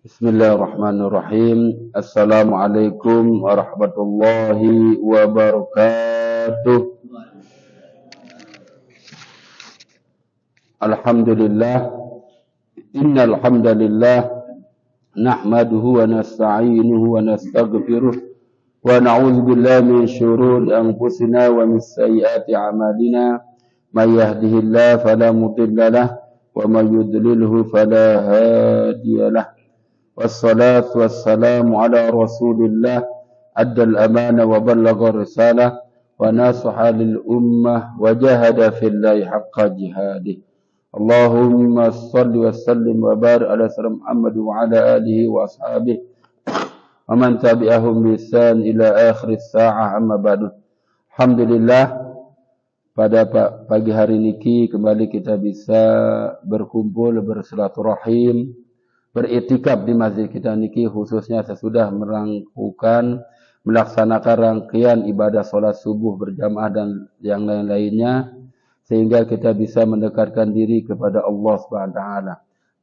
Bismillahirrahmanirrahim. Assalamualaikum warahmatullahi wabarakatuh. Alhamdulillah. Innal hamdalillah nahmaduhu wa nasta'inuhu wa nastaghfiruh wa na'udzu billahi min shururi anfusina wa min sayyiati a'malina. May yahdihillahu fala mudilla lahu wa may yudlilhu fala hadiyalah. Wassalatu wassalamu ala rasulillah addal amana wa ballagha risalah wa nasaha lil ummah wa jahada fillahi haqqa jihadih. Allahumma salli wa sallim wa barik ala sayyidina Muhammad wa ala alihi wa ashabihi wa man tabi'ahum bi ihsan ila akhir as-sa'ah amma ba'du. Alhamdulillah, pada pagi hari niki kembali kita bisa berkumpul bersilaturahim, beriktikaf di masjid kita niki, khususnya sesudah melaksanakan rangkaian ibadah sholat subuh berjamaah dan yang lain-lainnya, sehingga kita bisa mendekatkan diri kepada Allah Subhanahu wa taala.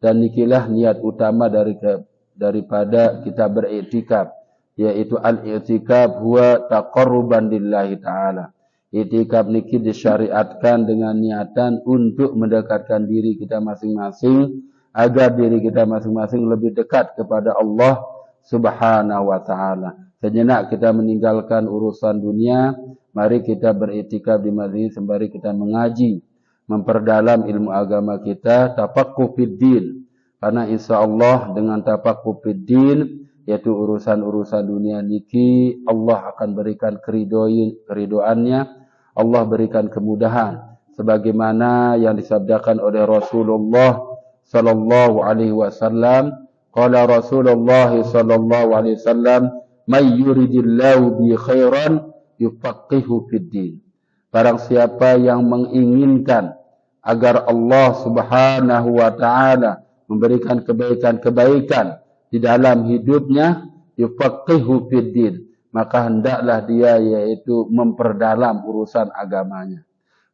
Dan nikilah niat utama daripada kita beriktikaf, yaitu al-i'tikaf huwa taqarruban lillahi taala. I'tikaf niki disyariatkan dengan niatan untuk mendekatkan diri kita masing-masing, agar diri kita masing-masing lebih dekat kepada Allah Subhanahu wa taala. Sejenak kita meninggalkan urusan dunia, mari kita beriktikaf di masjid sembari kita mengaji, memperdalam ilmu agama kita, tafaqquh fid din. Karena insyaallah dengan tafaqquh fid din, yaitu urusan-urusan dunia niki, Allah akan berikan keridoannya, Allah berikan kemudahan sebagaimana yang disabdakan oleh Rasulullah sallallahu alaihi wasallam. Qala Rasulullah sallallahu alaihi wasallam, may yuridillahu bi khairan yufaqihu fid din. Barang siapa yang menginginkan agar Allah Subhanahu wa taala memberikan kebaikan-kebaikan di dalam hidupnya, yufaqihu fid din, maka hendaklah dia yaitu memperdalam urusan agamanya.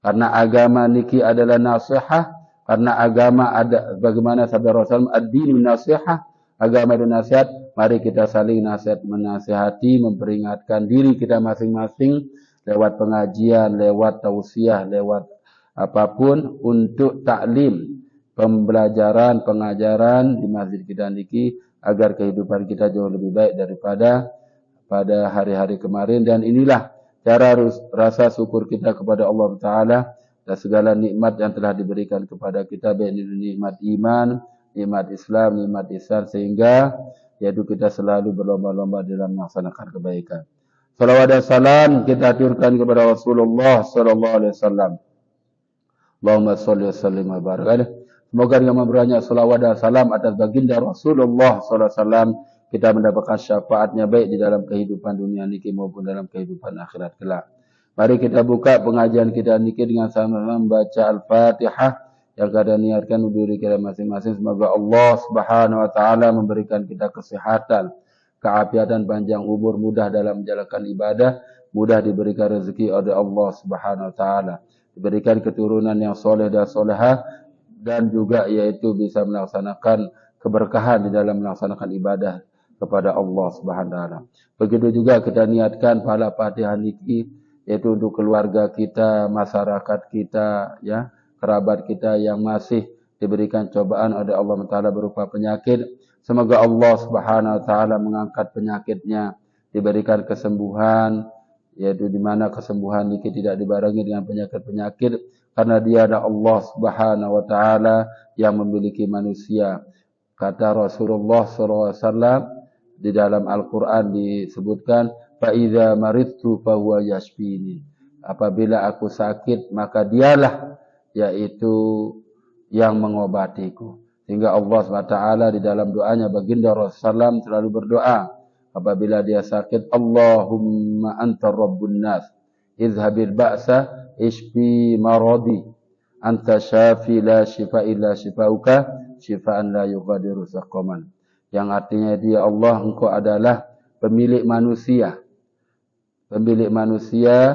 Karena agama niki adalah nasihat. Karena agama ada, bagaimana sabda Rasul, ad-dinu nasihat, agama itu nasihat. Mari kita saling nasihat menasihati, memperingatkan diri kita masing-masing lewat pengajian, lewat tausiah, lewat apapun untuk taklim, pembelajaran, pengajaran di masjid kita niki, agar kehidupan kita jauh lebih baik daripada pada hari-hari kemarin. Dan inilah cara rasa syukur kita kepada Allah Ta'ala dan segala nikmat yang telah diberikan kepada kita, baik nikmat iman, nikmat Islam, nikmat ihsan, sehingga yaitu kita selalu berlomba-lomba dalam melaksanakan kebaikan. Salawat dan salam kita aturkan kepada Rasulullah sallallahu alaihi wasallam. Allahumma shalli wa sallim wa barik alaihi. Semoga dengan memberinya salawat dan salam atas baginda Rasulullah sallallahu alaihi wasallam, kita mendapatkan syafaatnya baik di dalam kehidupan dunia niki maupun dalam kehidupan akhirat kelak. Mari kita buka pengajian kita niki dengan sama-sama membaca Al-Fatihah yang kita niatkan untuk diri kita masing-masing. Semoga Allah Subhanahu wa taala memberikan kita kesehatan, keafiatan, panjang umur, mudah dalam menjalankan ibadah, mudah diberikan rezeki oleh Allah Subhanahu wa taala, diberikan keturunan yang soleh dan solehah, dan juga yaitu bisa melaksanakan keberkahan di dalam melaksanakan ibadah kepada Allah Subhanahu wa taala. Begitu juga kita niatkan pahala Fatihah niki yaitu untuk keluarga kita, masyarakat kita, ya, kerabat kita yang masih diberikan cobaan oleh Allah Ta'ala berupa penyakit. Semoga Allah Subhanahu wa taala mengangkat penyakitnya, diberikan kesembuhan, yaitu di mana kesembuhan ini tidak dibarengi dengan penyakit-penyakit, karena Dia adalah Allah Subhanahu wa taala yang memiliki manusia. Kata Rasulullah sallallahu alaihi wasallam di dalam Al-Qur'an disebutkan, fa idza maridtu fa huwa yashfini. Apabila aku sakit, maka Dialah yaitu yang mengobatiku. Sehingga Allah SWT di dalam doanya baginda Rasulullah selalu berdoa apabila dia sakit, Allahumma anta rabbun nas, izhabil ba'sa ishfi maradi, anta syafi la shifa illa shifauka, shifaan la yughadiru saqaman. Yang artinya dia Allah, engkau adalah pemilik manusia. Pemilik manusia,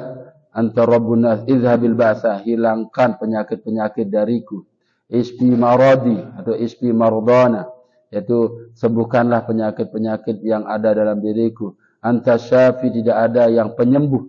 anta rabbun nas, izhabil ba'sa, hilangkan penyakit-penyakit dariku. Ispi maradi atau ispi mardana, yaitu sembuhkanlah penyakit-penyakit yang ada dalam diriku. Anta syafi, tidak ada yang penyembuh,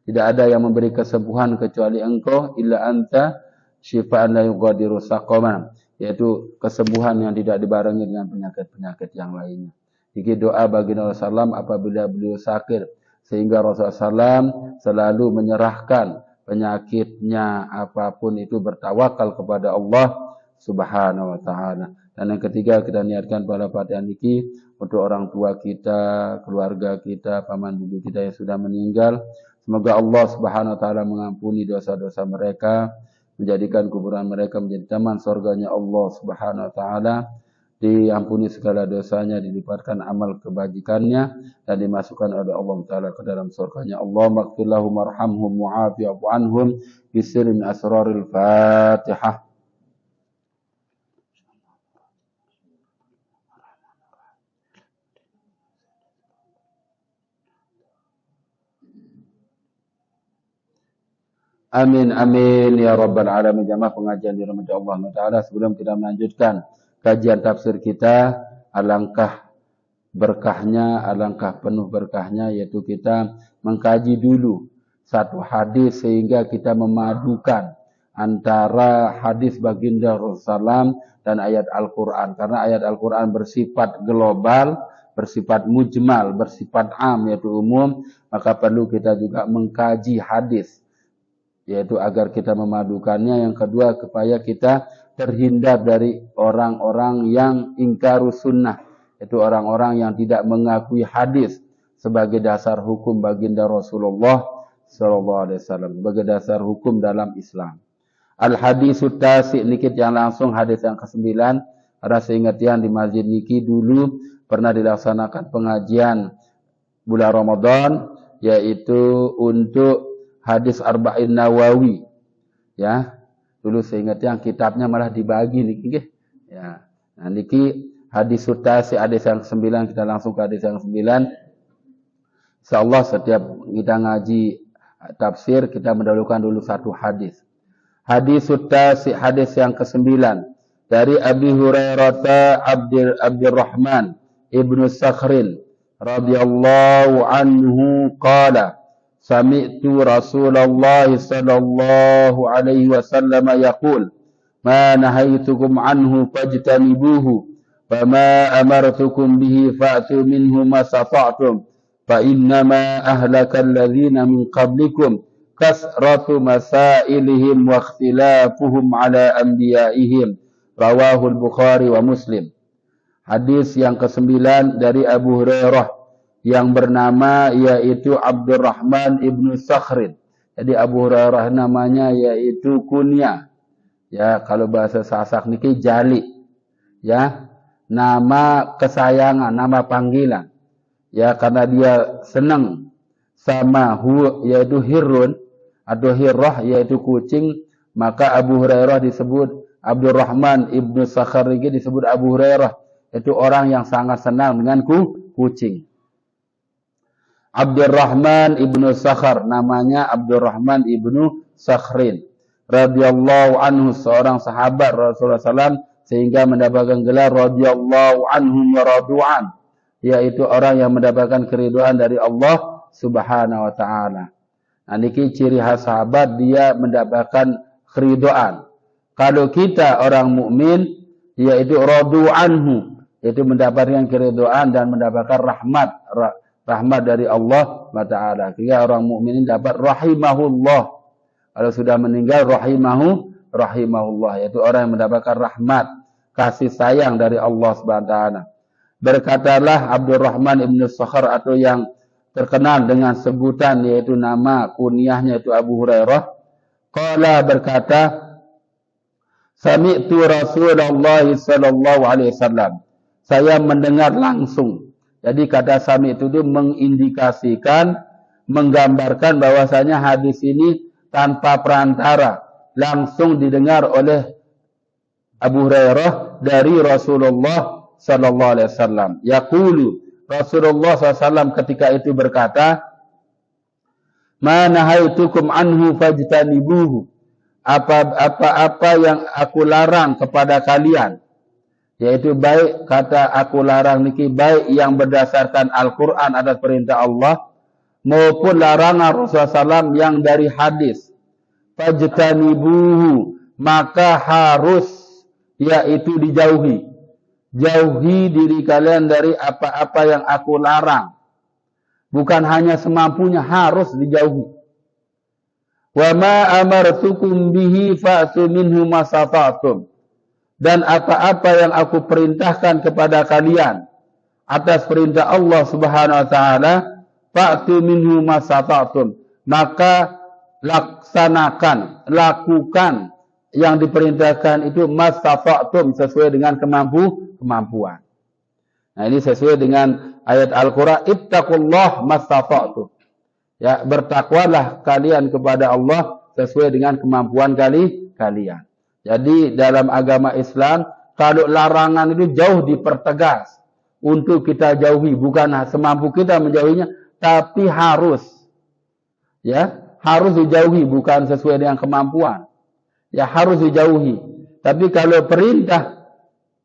tidak ada yang memberi kesembuhan kecuali engkau. Illa anta syifaan la yughadiru saqaman, yaitu kesembuhan yang tidak dibarengi dengan penyakit-penyakit yang lainnya. Ini doa baginda Rasulullah SAW apabila beliau sakit, sehingga Rasulullah SAW selalu menyerahkan penyakitnya apapun itu, bertawakal kepada Allah Subhanahu wa taala. Dan yang ketiga, kita niatkan pada Fatihah niki untuk orang tua kita, keluarga kita, paman bibi kita yang sudah meninggal. Semoga Allah Subhanahu wa taala mengampuni dosa-dosa mereka, menjadikan kuburan mereka menjadi taman surganya Allah Subhanahu wa taala, diampuni segala dosanya, dilipatkan amal kebajikannya, dan dimasukkan oleh Allah taala ke dalam surganya. Allahumma ighfir lahum warhamhum wa'afi'fu anhum bisirri min asraril Fatihah. Amin amin ya rabbal alamin. Jamaah pengajian di rahmat Allah taala, sebelum kita melanjutkan kajian tafsir kita, alangkah berkahnya, alangkah penuh berkahnya, yaitu kita mengkaji dulu satu hadis sehingga kita memadukan antara hadis baginda Rasulullah dan ayat Al-Quran. Karena ayat Al-Quran bersifat global, bersifat mujmal, bersifat am, yaitu umum, maka perlu kita juga mengkaji hadis, yaitu agar kita memadukannya. Yang kedua, supaya kita terhindar dari orang-orang yang ingkarus sunnah, yaitu orang-orang yang tidak mengakui hadis sebagai dasar hukum baginda Rasulullah SAW, sebagai dasar hukum dalam Islam. Al-hadisut tasi, nikit yang langsung hadis yang ke-9. Karena seingat yang di masjid niki dulu pernah dilaksanakan pengajian bulan Ramadan, yaitu untuk hadis Arba'in Nawawi, ya. Dulu saya ingat yang kitabnya malah dibagi niki, ya. Nah, niki hadis sutasi, hadis yang ke-9, kita langsung ke hadis yang ke-9. Insyaallah setiap kita ngaji tafsir, kita mendahulukan dulu satu hadis. Hadis sutasi, hadis yang ke-9 dari Abi Hurairah Abdurrahman ibnu Sakhrin radhiyallahu anhu qala sami'tu Rasulullah sallallahu alaihi wasallam yaqul ma nahaitukum anhu fajtanibuhu wa ma amartukum bihi fa'tu minhu ma sata'tum fa innama ahlakal ladzina min qablikum kasratu masailihim wa ikhtilafuhum ala anbiya'ihim. Rawahul Bukhari wa Muslim. Hadis yang ke-9 dari Abu Hurairah yang bernama yaitu Abdurrahman ibnu Sakhrin. Jadi Abu Hurairah namanya yaitu kunyah. Ya, kalau bahasa Sasak niki jali. Ya, nama kesayangan, nama panggilan. Ya, karena dia senang sama yaitu hirun atau hirrah yaitu kucing, maka Abu Hurairah disebut Abdurrahman ibnu Sakhar ini disebut Abu Hurairah, itu orang yang sangat senang dengan kucing. Abdurrahman ibnu Sakhar, namanya Abdurrahman ibnu Sakhrin radhiyallahu anhu, seorang sahabat Rasulullah SAW, sehingga mendapatkan gelar radhiyallahu anhum wa radu'an, yaitu orang yang mendapatkan keridhaan dari Allah Subhanahu wa ta'ala. Nah, niki ciri khas sahabat, dia mendapatkan keridhaan. Kalau kita orang mukmin, yaitu radu anhu, yaitu mendapatkan keridhaan dan mendapatkan rahmat dari Allah Taala. Sehingga orang mukmin ini dapat rahimahullah. Kalau sudah meninggal rahimahullah, yaitu orang yang mendapatkan rahmat, kasih sayang dari Allah Subhanahu wa taala. Berkatalah Abdurrahman ibnu Sakhar, atau yang terkenal dengan sebutan yaitu nama kunyahnya itu Abu Hurairah. Qala, berkata, sami'tu Rasulullah sallallahu alaihi wasallam, saya mendengar langsung. Jadi kata sami'tu itu mengindikasikan, menggambarkan bahwasanya hadis ini tanpa perantara, langsung didengar oleh Abu Hurairah dari Rasulullah sallallahu alaihi wasallam. Yaqulu, Rasulullah SAW ketika itu berkata, ma nahaitukum anhu fajtanibuhu, apa-apa yang aku larang kepada kalian, Yaitu baik kata aku larang niki baik yang berdasarkan Al-Quran atas perintah Allah maupun larangan Rasulullah SAW yang dari hadis. Fajtanibuhu, maka harus yaitu dijauhi. Jauhi diri kalian dari apa-apa yang aku larang. Bukan hanya semampunya, harus dijauhi. Wa ma amartukum bihi fa'tu minhu mastata'tum. Dan apa-apa yang aku perintahkan kepada kalian atas perintah Allah Subhanahu wa taala, fa'tu minhu mastata'tum, maka laksanakan, lakukan yang diperintahkan itu mastata'tum, sesuai dengan kemampuan. Nah, ini sesuai dengan ayat Al-Qur'an, ittaqullah mastata'tum. Ya, bertakwalah kalian kepada Allah sesuai dengan kemampuan kalian. Jadi dalam agama Islam, kalau larangan itu jauh dipertegas untuk kita jauhi, bukan semampu kita menjauhinya, tapi harus, ya, harus dijauhi, bukan sesuai dengan kemampuan. Ya, harus dijauhi. Tapi kalau perintah,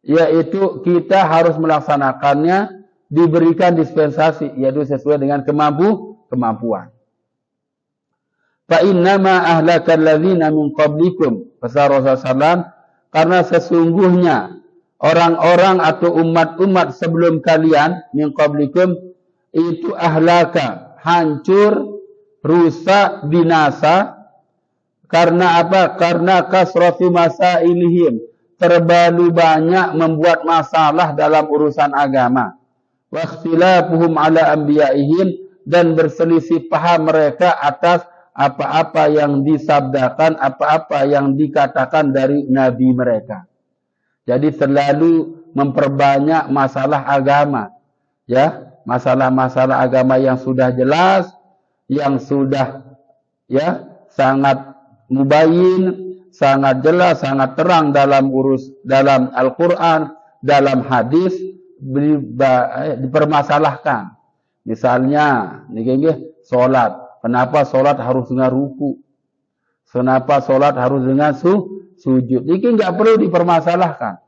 yaitu kita harus melaksanakannya, diberikan dispensasi, yaitu sesuai dengan kemampuan. Fa innama ahlakal ladzina min qablikum, kata Rasulullah SAW, karena sesungguhnya orang-orang atau umat-umat sebelum kalian, min qablikum, itu ahlaka, hancur, rusak, binasa. Karena apa? Karena kasratu masailihim, terlalu banyak membuat masalah dalam urusan agama. Wa ikhtilafuhum ala anbiya'ihim, dan berselisih paham mereka atas apa-apa yang disabdakan, apa-apa yang dikatakan dari nabi mereka. Jadi terlalu memperbanyak masalah agama. Ya, masalah-masalah agama yang sudah jelas, yang sudah ya sangat mubayyin, sangat jelas, sangat terang dalam dalam Al-Qur'an, dalam hadis dipermasalahkan. Misalnya nggih salat. Kenapa sholat harus dengan ruku? Kenapa sholat harus dengan sujud? Ini nggak perlu dipermasalahkan.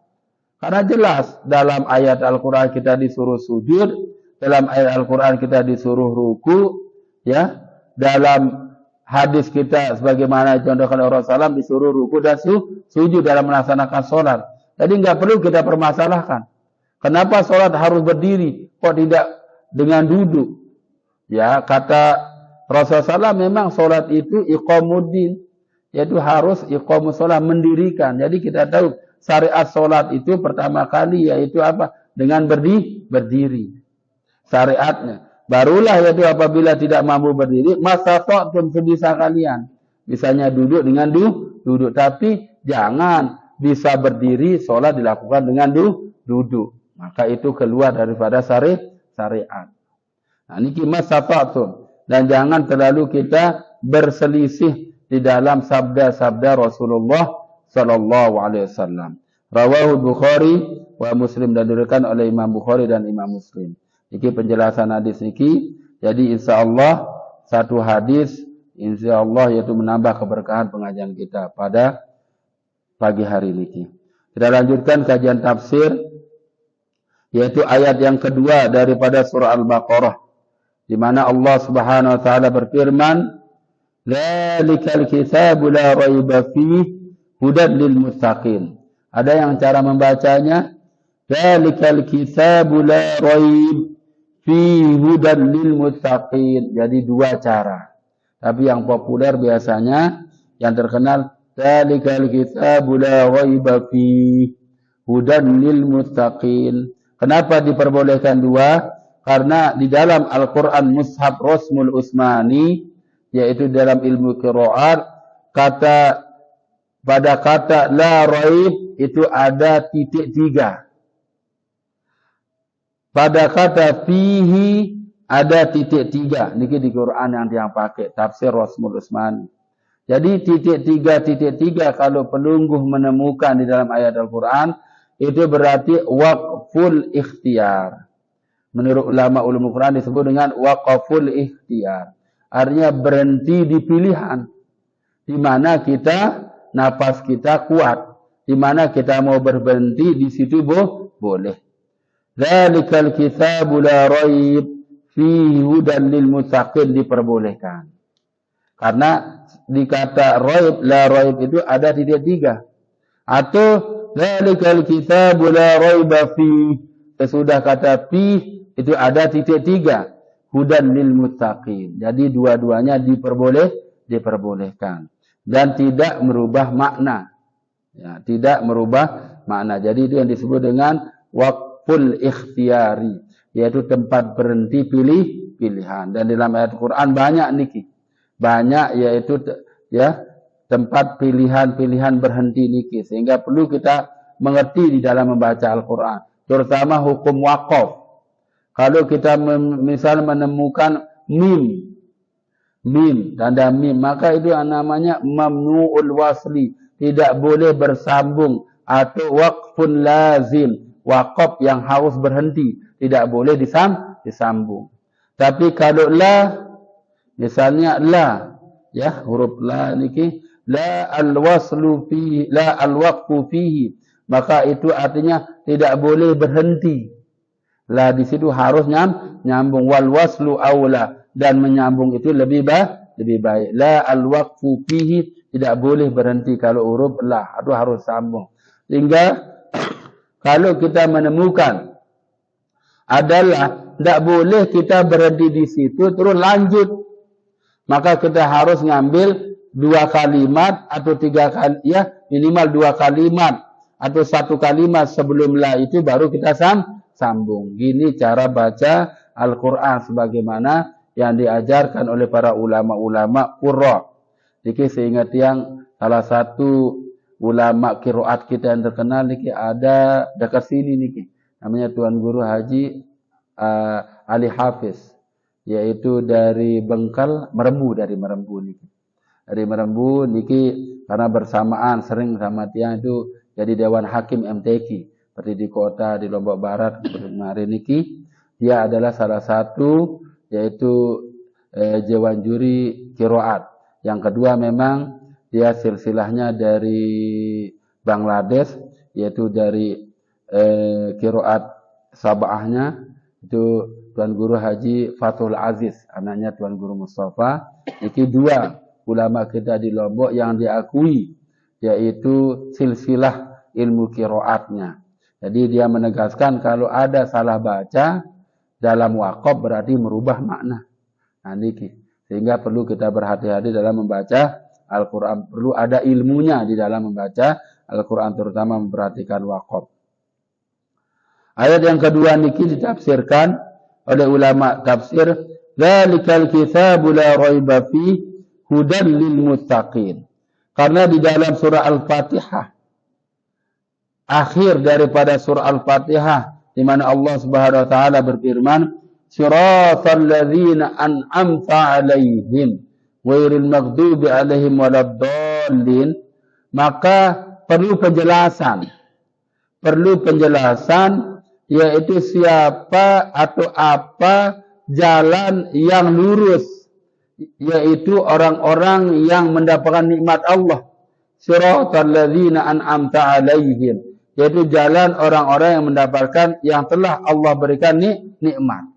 Karena jelas dalam ayat Al-Quran kita disuruh sujud, dalam ayat Al-Quran kita disuruh ruku, ya. Dalam hadis kita sebagaimana contohkan Rasulullah SAW disuruh ruku dan sujud dalam melaksanakan sholat. Jadi nggak perlu kita permasalahkan. Kenapa sholat harus berdiri? Kok tidak dengan duduk? Ya, kata Rasulullah SAW memang sholat itu iqamuddin, yaitu harus iqamus sholat, mendirikan. Jadi kita tahu syariat sholat itu pertama kali yaitu apa? Dengan berdiri. Syariatnya. Barulah yaitu apabila tidak mampu berdiri, mastata'tum, sebisa kalian. Misalnya duduk dengan duduk. Tapi jangan bisa berdiri, sholat dilakukan dengan duduk. Maka itu keluar daripada syariat. Nah, ini mastata'tum. Dan jangan terlalu kita berselisih di dalam sabda-sabda Rasulullah sallallahu alaihi wasallam. Rawahu Bukhari wa Muslim, dan diriwayatkan oleh Imam Bukhari dan Imam Muslim. Ini penjelasan hadis ini. Jadi insyaallah satu hadis insyaallah yaitu menambah keberkahan pengajian kita pada pagi hari ini. Kita lanjutkan kajian tafsir, yaitu ayat yang kedua daripada surah Al-Baqarah, di mana Allah Subhanahu wa taala berfirman, "Dzalikal kitabu la raiba fihi hudan lil muttaqin." Ada yang cara membacanya, "Dzalikal kitabu la raib fihi hudan lil muttaqin." Jadi dua cara. Tapi yang populer biasanya yang terkenal, "Dzalikal kitabu la raiba fihi hudan lil muttaqin." Kenapa diperbolehkan dua? Karena di dalam Al-Quran Mushaf Rasmul Utsmani, yaitu dalam ilmu qiraat, pada kata la raib itu ada titik 3. Pada kata fihi ada titik 3. Niki di Quran yang pakai tafsir Rasmul Utsmani. Jadi titik 3 kalau pelungguh menemukan di dalam ayat Al-Quran, itu berarti waqful ikhtiyar. Menurut ulama ulumul Quran disebut dengan waqful ikhtiyar. Artinya berhenti di pilihan. Di mana kita, napas kita kuat. di mana kita mau berhenti di situ boleh. Dzalikal kitabu la raib fihi hudan lil muttaqin, diperbolehkan. Karena di kata raib, la raib itu ada titik 3. Atau dzalikal kitabu la raiba fihi, sesudah kata fi itu ada titik 3. Hudan lil muttaqin. Jadi dua-duanya diperbolehkan dan tidak merubah makna. Ya, tidak merubah makna. Jadi itu yang disebut dengan waqful ikhtiyari, yaitu tempat berhenti pilihan. Dan dalam ayat Quran banyak niki. Banyak yaitu ya tempat pilihan-pilihan berhenti niki, sehingga perlu kita mengerti di dalam membaca Al-Quran, terutama hukum waqaf. Kalau kita misal menemukan mim, tanda mim, maka itu namanya mamnu'ul wasli, tidak boleh bersambung, atau waqfun lazim, waqaf yang harus berhenti, tidak boleh disambung. Tapi kalau la, misalnya la, ya huruf la niki, la al-waslu fihi, la al-waqfu fihi, maka itu artinya tidak boleh berhenti. La di situ harus nyambung, wal waslu aula, dan menyambung itu lebih baik. La al-waqfu fihi, tidak boleh berhenti kalau huruf la, itu harus sambung. Sehingga kalau kita menemukan adalah tidak boleh kita berhenti di situ terus lanjut, maka kita harus ngambil 2 kalimat atau 3 kali, ya minimal 2 kalimat atau 1 kalimat sebelum la itu baru kita sambung. Gini cara baca Al-Quran sebagaimana yang diajarkan oleh para ulama-ulama qurra. Jadi seingat yang salah satu ulama qiraat kita yang terkenal niki ada dekat sini niki, namanya Tuan Guru Haji Ali Hafiz, yaitu dari Bengkal, dari Merembu niki. Dari Merembu niki karena bersamaan sering sama tiang itu jadi Dewan Hakim MTQ seperti di kota di Lombok Barat kemarin niki. Dia adalah salah satu yaitu Dewan Juri Qiraat. Yang kedua memang dia silsilahnya dari Bangladesh, yaitu dari Qiraat Sabahnya itu Tuan Guru Haji Fathul Aziz, anaknya Tuan Guru Mustafa. Ini 2 ulama kita di Lombok yang diakui, yaitu silsilah ilmu qiraatnya. Jadi dia menegaskan kalau ada salah baca dalam waqaf berarti merubah makna. Nah, niki. Sehingga perlu kita berhati-hati dalam membaca Al-Quran. Perlu ada ilmunya di dalam membaca Al-Quran, terutama memperhatikan waqaf. Ayat yang kedua niki ditafsirkan oleh ulama tafsir, dzalikal kitabu la raiba fihi hudan lil muttaqin. Karena di dalam surah Al-Fatihah, akhir daripada surah Al-Fatihah, di mana Allah Subhanahu wa taala berfirman, "Shiratal ladzina an'amta 'alaihim ghairil maghdubi 'alaihim waladdallin." Maka perlu penjelasan, yaitu siapa atau apa jalan yang lurus, yaitu orang-orang yang mendapatkan nikmat Allah. Shiratal ladzina an'amta 'alaihim, yaitu jalan orang-orang yang mendapatkan, yang telah Allah berikan nikmat.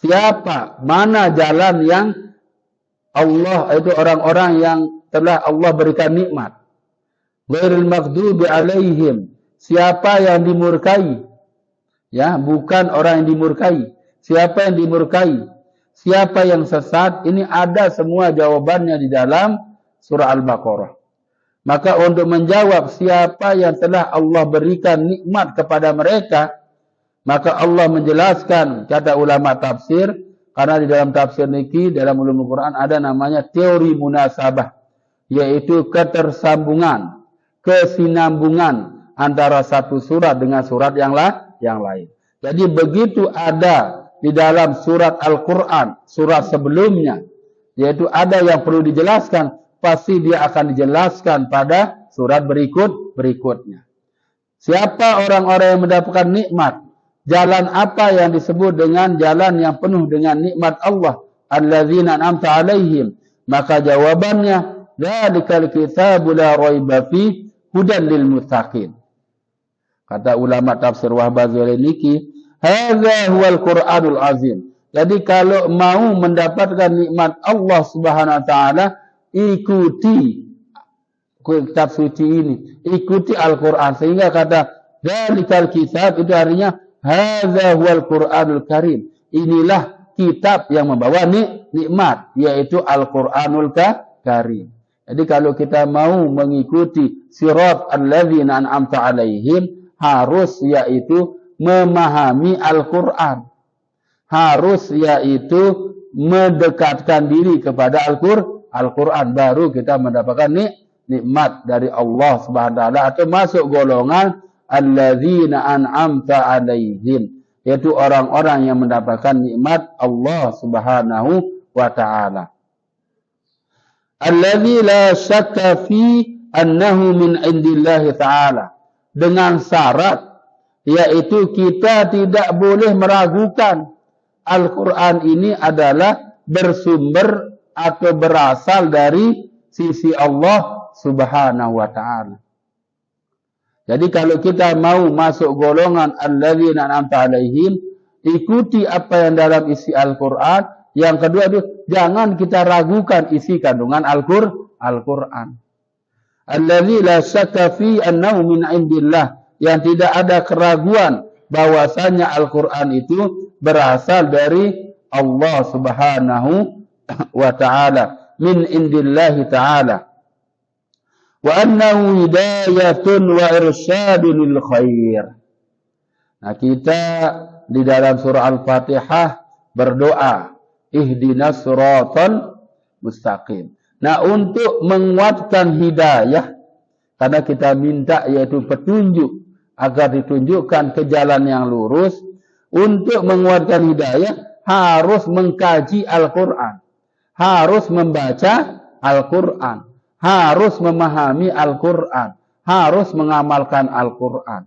Siapa, mana jalan yang Allah, itu orang-orang yang telah Allah berikan nikmat. Ghairil maghdubi 'alaihim, siapa yang dimurkai? Ya, bukan orang yang dimurkai. Siapa yang dimurkai? Siapa yang sesat? Ini ada semua jawabannya di dalam surah Al-Baqarah. Maka untuk menjawab siapa yang telah Allah berikan nikmat kepada mereka, maka Allah menjelaskan, kata ulama tafsir, karena di dalam tafsir niki, dalam ulumul Quran ada namanya teori munasabah, yaitu ketersambungan, kesinambungan antara satu surat dengan surat yang lain. Jadi begitu ada di dalam surat Al-Quran, surat sebelumnya, yaitu ada yang perlu dijelaskan, pasti dia akan dijelaskan pada surat berikutnya. Siapa orang-orang yang mendapatkan nikmat? Jalan apa yang disebut dengan jalan yang penuh dengan nikmat Allah? Alladzina an'amta 'alaihim. Maka jawabannya, dzalikal kitabu la raiba fihi hudan lil muttaqin. Kata ulama tafsir Wahbazi niki, hadza huwal Qur'anul azim. Jadi kalau mau mendapatkan nikmat Allah Subhanahu wa taala, ikuti kitab suci ini, ikuti Al-Qur'an. Sehingga kata dzalikal kitab itu artinya hadza huwal Qur'anul karim. Inilah kitab yang membawa nikmat, yaitu Al-Qur'anul karim. Jadi kalau kita mau mengikuti sirat alladzina an'amta alaihim, harus yaitu memahami Al-Qur'an. Harus yaitu mendekatkan diri kepada Al-Qur'an, baru kita mendapatkan nikmat dari Allah Subhanahu wa taala atau masuk golongan alladzina an'amta alaihim, yaitu orang-orang yang mendapatkan nikmat Allah Subhanahu wa taala. Alladzi la syakka fi annahu min indillahi ta'ala. Dengan syarat yaitu kita tidak boleh meragukan Al-Quran ini adalah bersumber atau berasal dari sisi Allah Subhanahu wa ta'ala. Jadi kalau kita mau masuk golongan alladzina an'amta alaihim, ikuti apa yang dalam isi Al-Quran. Yang kedua itu jangan kita ragukan isi kandungan Al-Quran. Alladzi la syakka fi annahu min indillah, yang tidak ada keraguan bahwasanya Al-Quran itu berasal dari Allah Subhanahu wa ta'ala, min indillahi ta'ala. Wa annahu hidayatun wa irsyadun lil khair. Nah, kita di dalam surah Al-Fatihah berdoa, ihdinas siratal mustaqim. Nah, untuk menguatkan hidayah, karena kita minta yaitu petunjuk, agar ditunjukkan ke jalan yang lurus. Untuk menguatkan hidayah, harus mengkaji Al-Quran. Harus membaca Al-Quran. Harus memahami Al-Quran. Harus mengamalkan Al-Quran.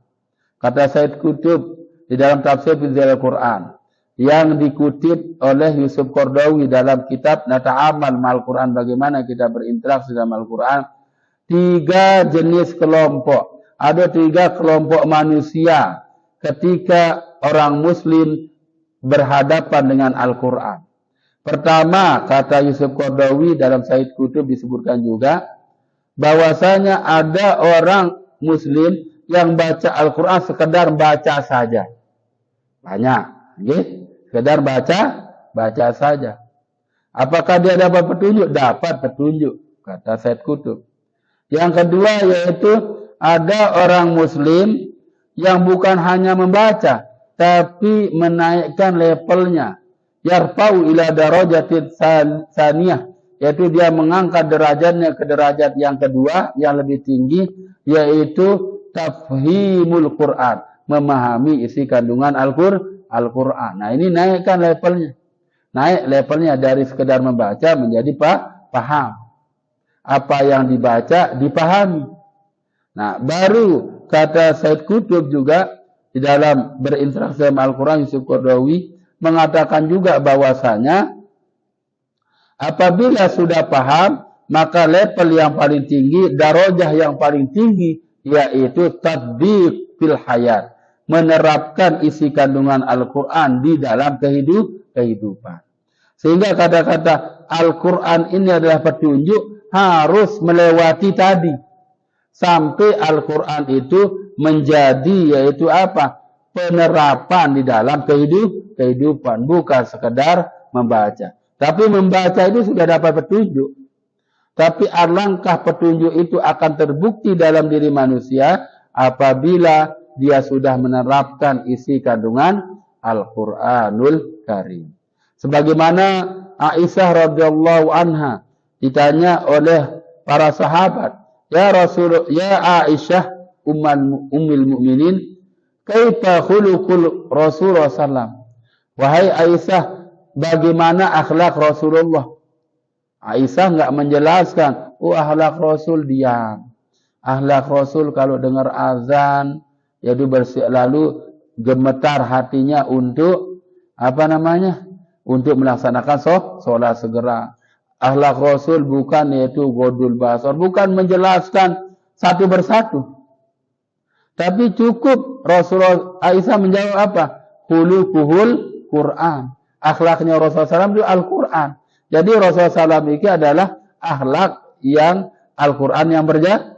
Kata Said Qutb di dalam tafsir Fidhil Al-Quran, yang dikutip oleh Yusuf Qardawi dalam kitab Nata'amal Ma'al Quran, bagaimana kita berinteraksi dalam Al-Quran. 3 jenis kelompok. Ada 3 kelompok manusia ketika orang muslim berhadapan dengan Al-Quran. Pertama, kata Yusuf Qardawi dalam Said Qutb disebutkan juga, bahwasanya ada orang muslim yang baca Al-Quran sekedar baca saja. Banyak. Okay? Sekedar baca saja. Apakah dia dapat petunjuk? Dapat petunjuk, kata Said Qutb. Yang kedua yaitu ada orang muslim yang bukan hanya membaca, tapi menaikkan levelnya. Yarfa'u ila darajatin saniyah, yaitu dia mengangkat derajatnya ke derajat yang kedua, yang lebih tinggi, yaitu tafhimul Quran, memahami isi kandungan Al-Quran. Nah, ini naikkan levelnya. Naik levelnya dari sekedar membaca menjadi paham. Apa yang dibaca dipahami. Nah, baru kata Said Qutb juga di dalam berinteraksi dengan Al-Quran, Yusuf Qardawi mengatakan juga bahwasanya apabila sudah paham, maka level yang paling tinggi, darajah yang paling tinggi, yaitu tatbiq fil hayat, menerapkan isi kandungan Al-Quran di dalam kehidupan. Sehingga kata-kata Al-Quran ini adalah petunjuk, harus melewati tadi. Sampai Al-Quran itu menjadi yaitu apa? Penerapan di dalam kehidupan. Bukan sekedar membaca. Tapi membaca itu sudah dapat petunjuk. Tapi alangkah petunjuk itu akan terbukti dalam diri manusia apabila dia sudah menerapkan isi kandungan Al-Quranul Karim. Sebagaimana Aisyah radhiyallahu anha ditanya oleh para sahabat, ya Rasul, ya Aisyah ummul mukminin, kaifa khuluqul Rasulullah sallam? Wahai Aisyah, bagaimana akhlak Rasulullah? Aisyah enggak menjelaskan, akhlak Rasul diam. Akhlak Rasul kalau dengar azan, yaitu lalu gemetar hatinya untuk untuk melaksanakan sholat segera. Akhlak Rasul bukan yaitu godul basar, bukan menjelaskan satu persatu. Tapi cukup Rasulullah Aisyah menjawab apa? Khuluquhul Quran. Akhlaknya Rasulullah SAW itu Al-Quran. Jadi Rasulullah SAW ini adalah akhlak yang Al-Quran yang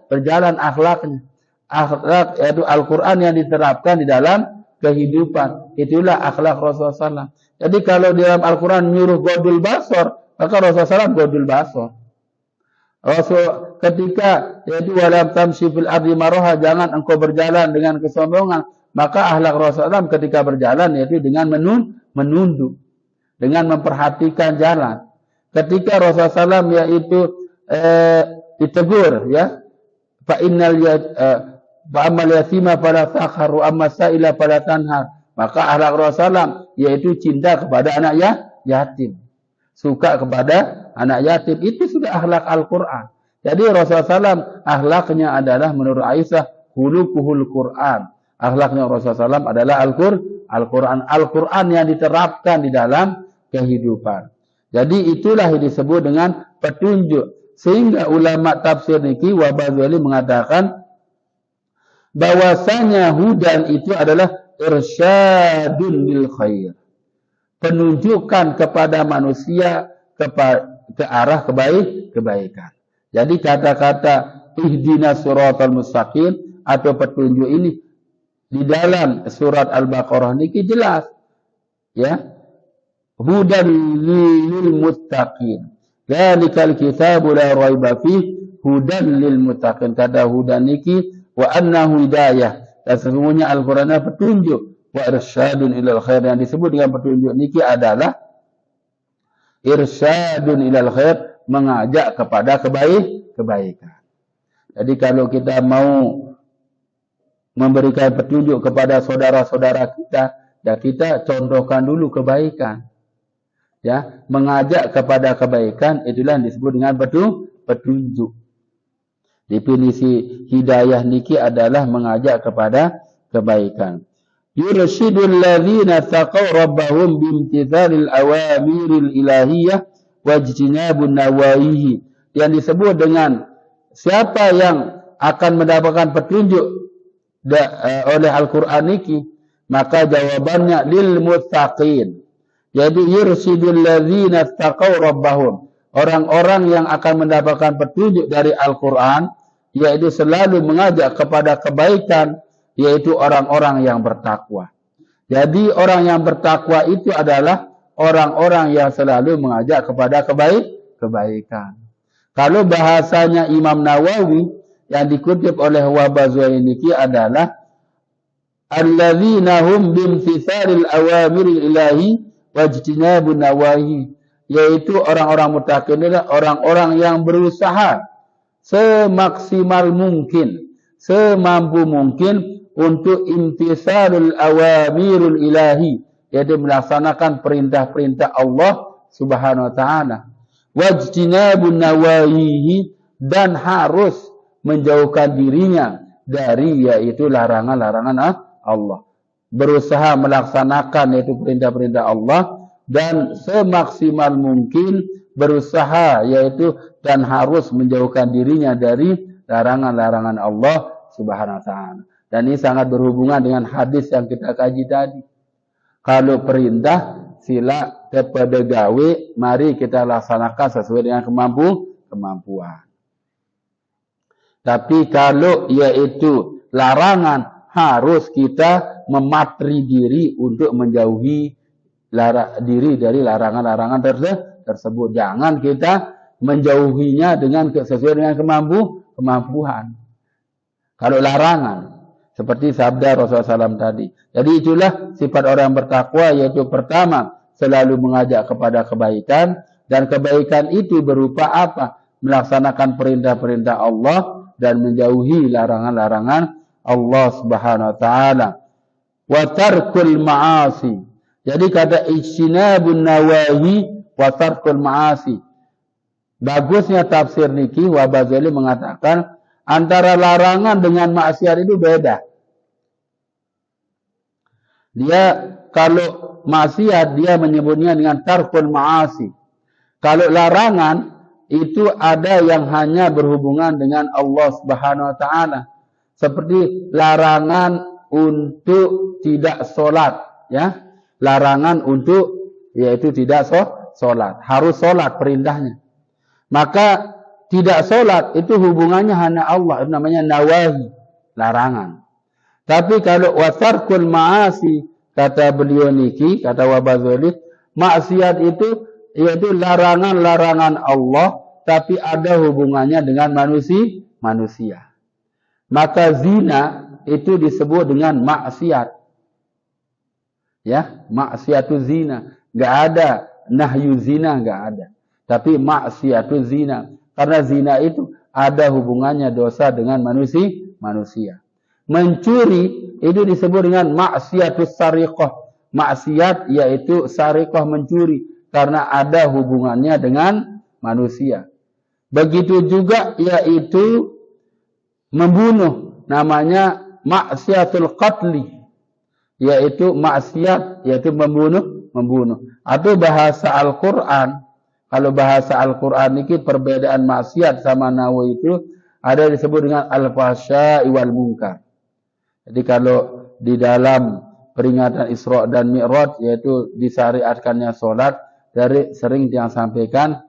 berjalan akhlaknya. Akhlak yaitu Al-Quran yang diterapkan di dalam kehidupan. Itulah akhlak Rasulullah SAW. Jadi kalau di dalam Al-Quran nyuruh godul basor, maka Rasulullah SAW godul basor. Rasul ketika yaitu walam tamshi fil ardi maraha, jangan engkau berjalan dengan kesombongan, maka akhlak Rasulullah SAW ketika berjalan yaitu dengan menunduk, dengan memperhatikan jalan. Ketika Rasulullah SAW yaitu ditegur, ya, fa innal fa amal yatima fala takhar wa amma sa'ila fala tanhar, maka akhlak Rasulullah yaitu cinta kepada anak yatim, suka kepada anak yatim, itu sudah akhlak Al-Quran. Jadi Rasulullah SAW akhlaknya adalah menurut Aisyah khuluquhul Quran. Akhlaknya Rasulullah SAW adalah Al-Quran. Al-Quran yang diterapkan di dalam kehidupan. Jadi itulah yang disebut dengan petunjuk. Sehingga ulama tafsir niki wa Ghazali mengatakan bahwasanya hudan itu adalah irsyadun lil khair. Penunjukan kepada manusia ke arah kebaikan. Jadi kata-kata ihdinas siratal mustaqim atau petunjuk ini di dalam surat Al-Baqarah niki jelas, ya. Hudan lil muttaqin. Dzalikal kitabu la raiba fih hudan lil muttaqin. Kata hudan niki wa annahu hidayah. Dan sesungguhnya Al-Qur'an adalah petunjuk. Wa irsyadun ilal khair, yang disebut dengan petunjuk niki adalah irsyadun ilal khair, mengajak kepada kebaikan. Jadi kalau kita mau memberikan petunjuk kepada saudara-saudara kita, ya kita contohkan dulu kebaikan. Ya, mengajak kepada kebaikan itulah yang disebut dengan petunjuk. Definisi hidayah niki adalah mengajak kepada kebaikan. Yurshidul ladzina taqaw rabbahum bimtithalil awamiril ilahiyah wajtinabun nawahihi. Yang disebut dengan siapa yang akan mendapatkan petunjuk oleh Al-Quran niki, maka jawabannya lil muttaqin. Jadi yurshidul ladzina taqaw rabbahum, orang-orang yang akan mendapatkan petunjuk dari Al-Quran, yaitu selalu mengajak kepada kebaikan, yaitu orang-orang yang bertakwa. Jadi orang yang bertakwa itu adalah orang-orang yang selalu mengajak kepada kebaikan. Kalau bahasanya Imam Nawawi yang dikutip oleh Wabazoi niki adalah alladzina hum bimtithalil awamiril ilahi wajtinabun nawahi, yaitu orang-orang muttaqin adalah orang-orang yang berusaha semaksimal mungkin, semampu mungkin untuk imtisalul awamirul ilahi, yaitu melaksanakan perintah-perintah Allah Subhanahu wa taala. Wajtinabun nawahihi, dan harus menjauhkan dirinya dari yaitu larangan-larangan Allah. Berusaha melaksanakan yaitu perintah-perintah Allah dan semaksimal mungkin berusaha yaitu dan harus menjauhkan dirinya dari larangan-larangan Allah Subhanahu wa taala. Dan ini sangat berhubungan dengan hadis yang kita kaji tadi. Kalau perintah sila kepada gawe, mari kita laksanakan sesuai dengan kemampuan. Tapi kalau yaitu larangan, harus kita mematri diri untuk menjauhi diri dari larangan-larangan tersebut. Jangan kita menjauhinya dengan sesuai dengan kemampuan. Kalau larangan, seperti sabda Rasulullah SAW tadi. Jadi itulah sifat orang bertakwa, yaitu pertama, selalu mengajak kepada kebaikan. Dan kebaikan itu berupa apa? Melaksanakan perintah-perintah Allah dan menjauhi larangan-larangan Allah Subhanahu wa taala. Wa tarkul ma'asi. Jadi kata ijtinabun nawahi wa tarkul ma'asi. Bagusnya tafsir niki Wabazali mengatakan antara larangan dengan maksiat itu beda. Dia kalau maksiat dia menyebutnya dengan tarkul ma'asi. Kalau larangan itu ada yang hanya berhubungan dengan Allah Subhanahu wa taala. Seperti larangan untuk tidak sholat, ya. Larangan untuk yaitu tidak sholat, harus sholat perintahnya. Maka tidak sholat itu hubungannya hanya Allah, itu namanya nawahi, larangan. Tapi kalau wasarkul ma'asi, kata beliau niki, kata Wabazoli, maksiat itu yaitu larangan-larangan Allah, tapi ada hubungannya dengan manusia. Maka zina itu disebut dengan maksiat. Ya, maksiatu zina. Enggak ada nahyu zina, enggak ada. Tapi maksiatu zina. Karena zina itu ada hubungannya dosa dengan manusia. Mencuri itu disebut dengan maksiatus sariqah. Maksiat yaitu sariqah, mencuri. Karena ada hubungannya dengan manusia. Begitu juga yaitu membunuh. Namanya maksiatul qatli. Yaitu maksiat, yaitu membunuh. Atau bahasa Al-Quran. Kalau bahasa Al-Quran ini perbedaan maksiat sama nawa itu ada disebut dengan al-fahsya'i wal munkar. Jadi kalau di dalam peringatan Isra dan Mi'raj yaitu disyariatkannya sholat, dari sering yang sampaikan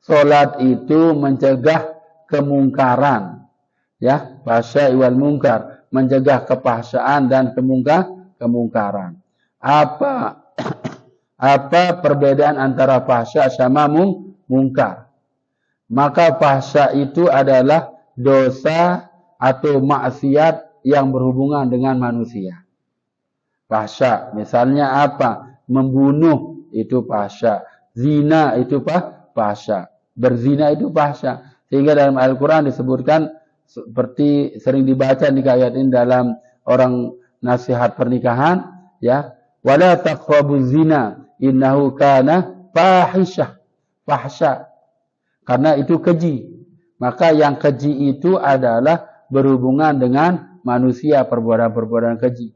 sholat itu mencegah kemungkaran, ya, fahsya'i wal munkar, mencegah kefahsyaan dan kemungkaran. Apa perbedaan antara fahsya sama mungkar? Maka fahsya itu adalah dosa atau maksiat yang berhubungan dengan manusia. Fahsya, misalnya apa? Membunuh itu fahsya. Zina itu fahsya. Berzina itu fahsya. Sehingga dalam Al-Quran disebutkan seperti sering dibaca di ayat ini dalam orang nasihat pernikahan, ya, wala taqrabuz zina innahu kana fahsya. Karena itu keji. Maka yang keji itu adalah berhubungan dengan manusia, perbuatan-perbuatan keji.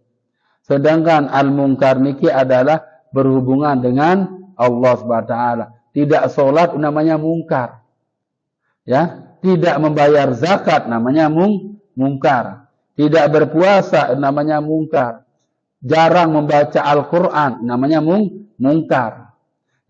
Sedangkan al-munkar niki adalah berhubungan dengan Allah Subhanahu wa taala. Tidak sholat namanya mungkar. Ya, tidak membayar zakat namanya mungkar. Tidak berpuasa namanya mungkar. Jarang membaca Al-Quran namanya mungkar.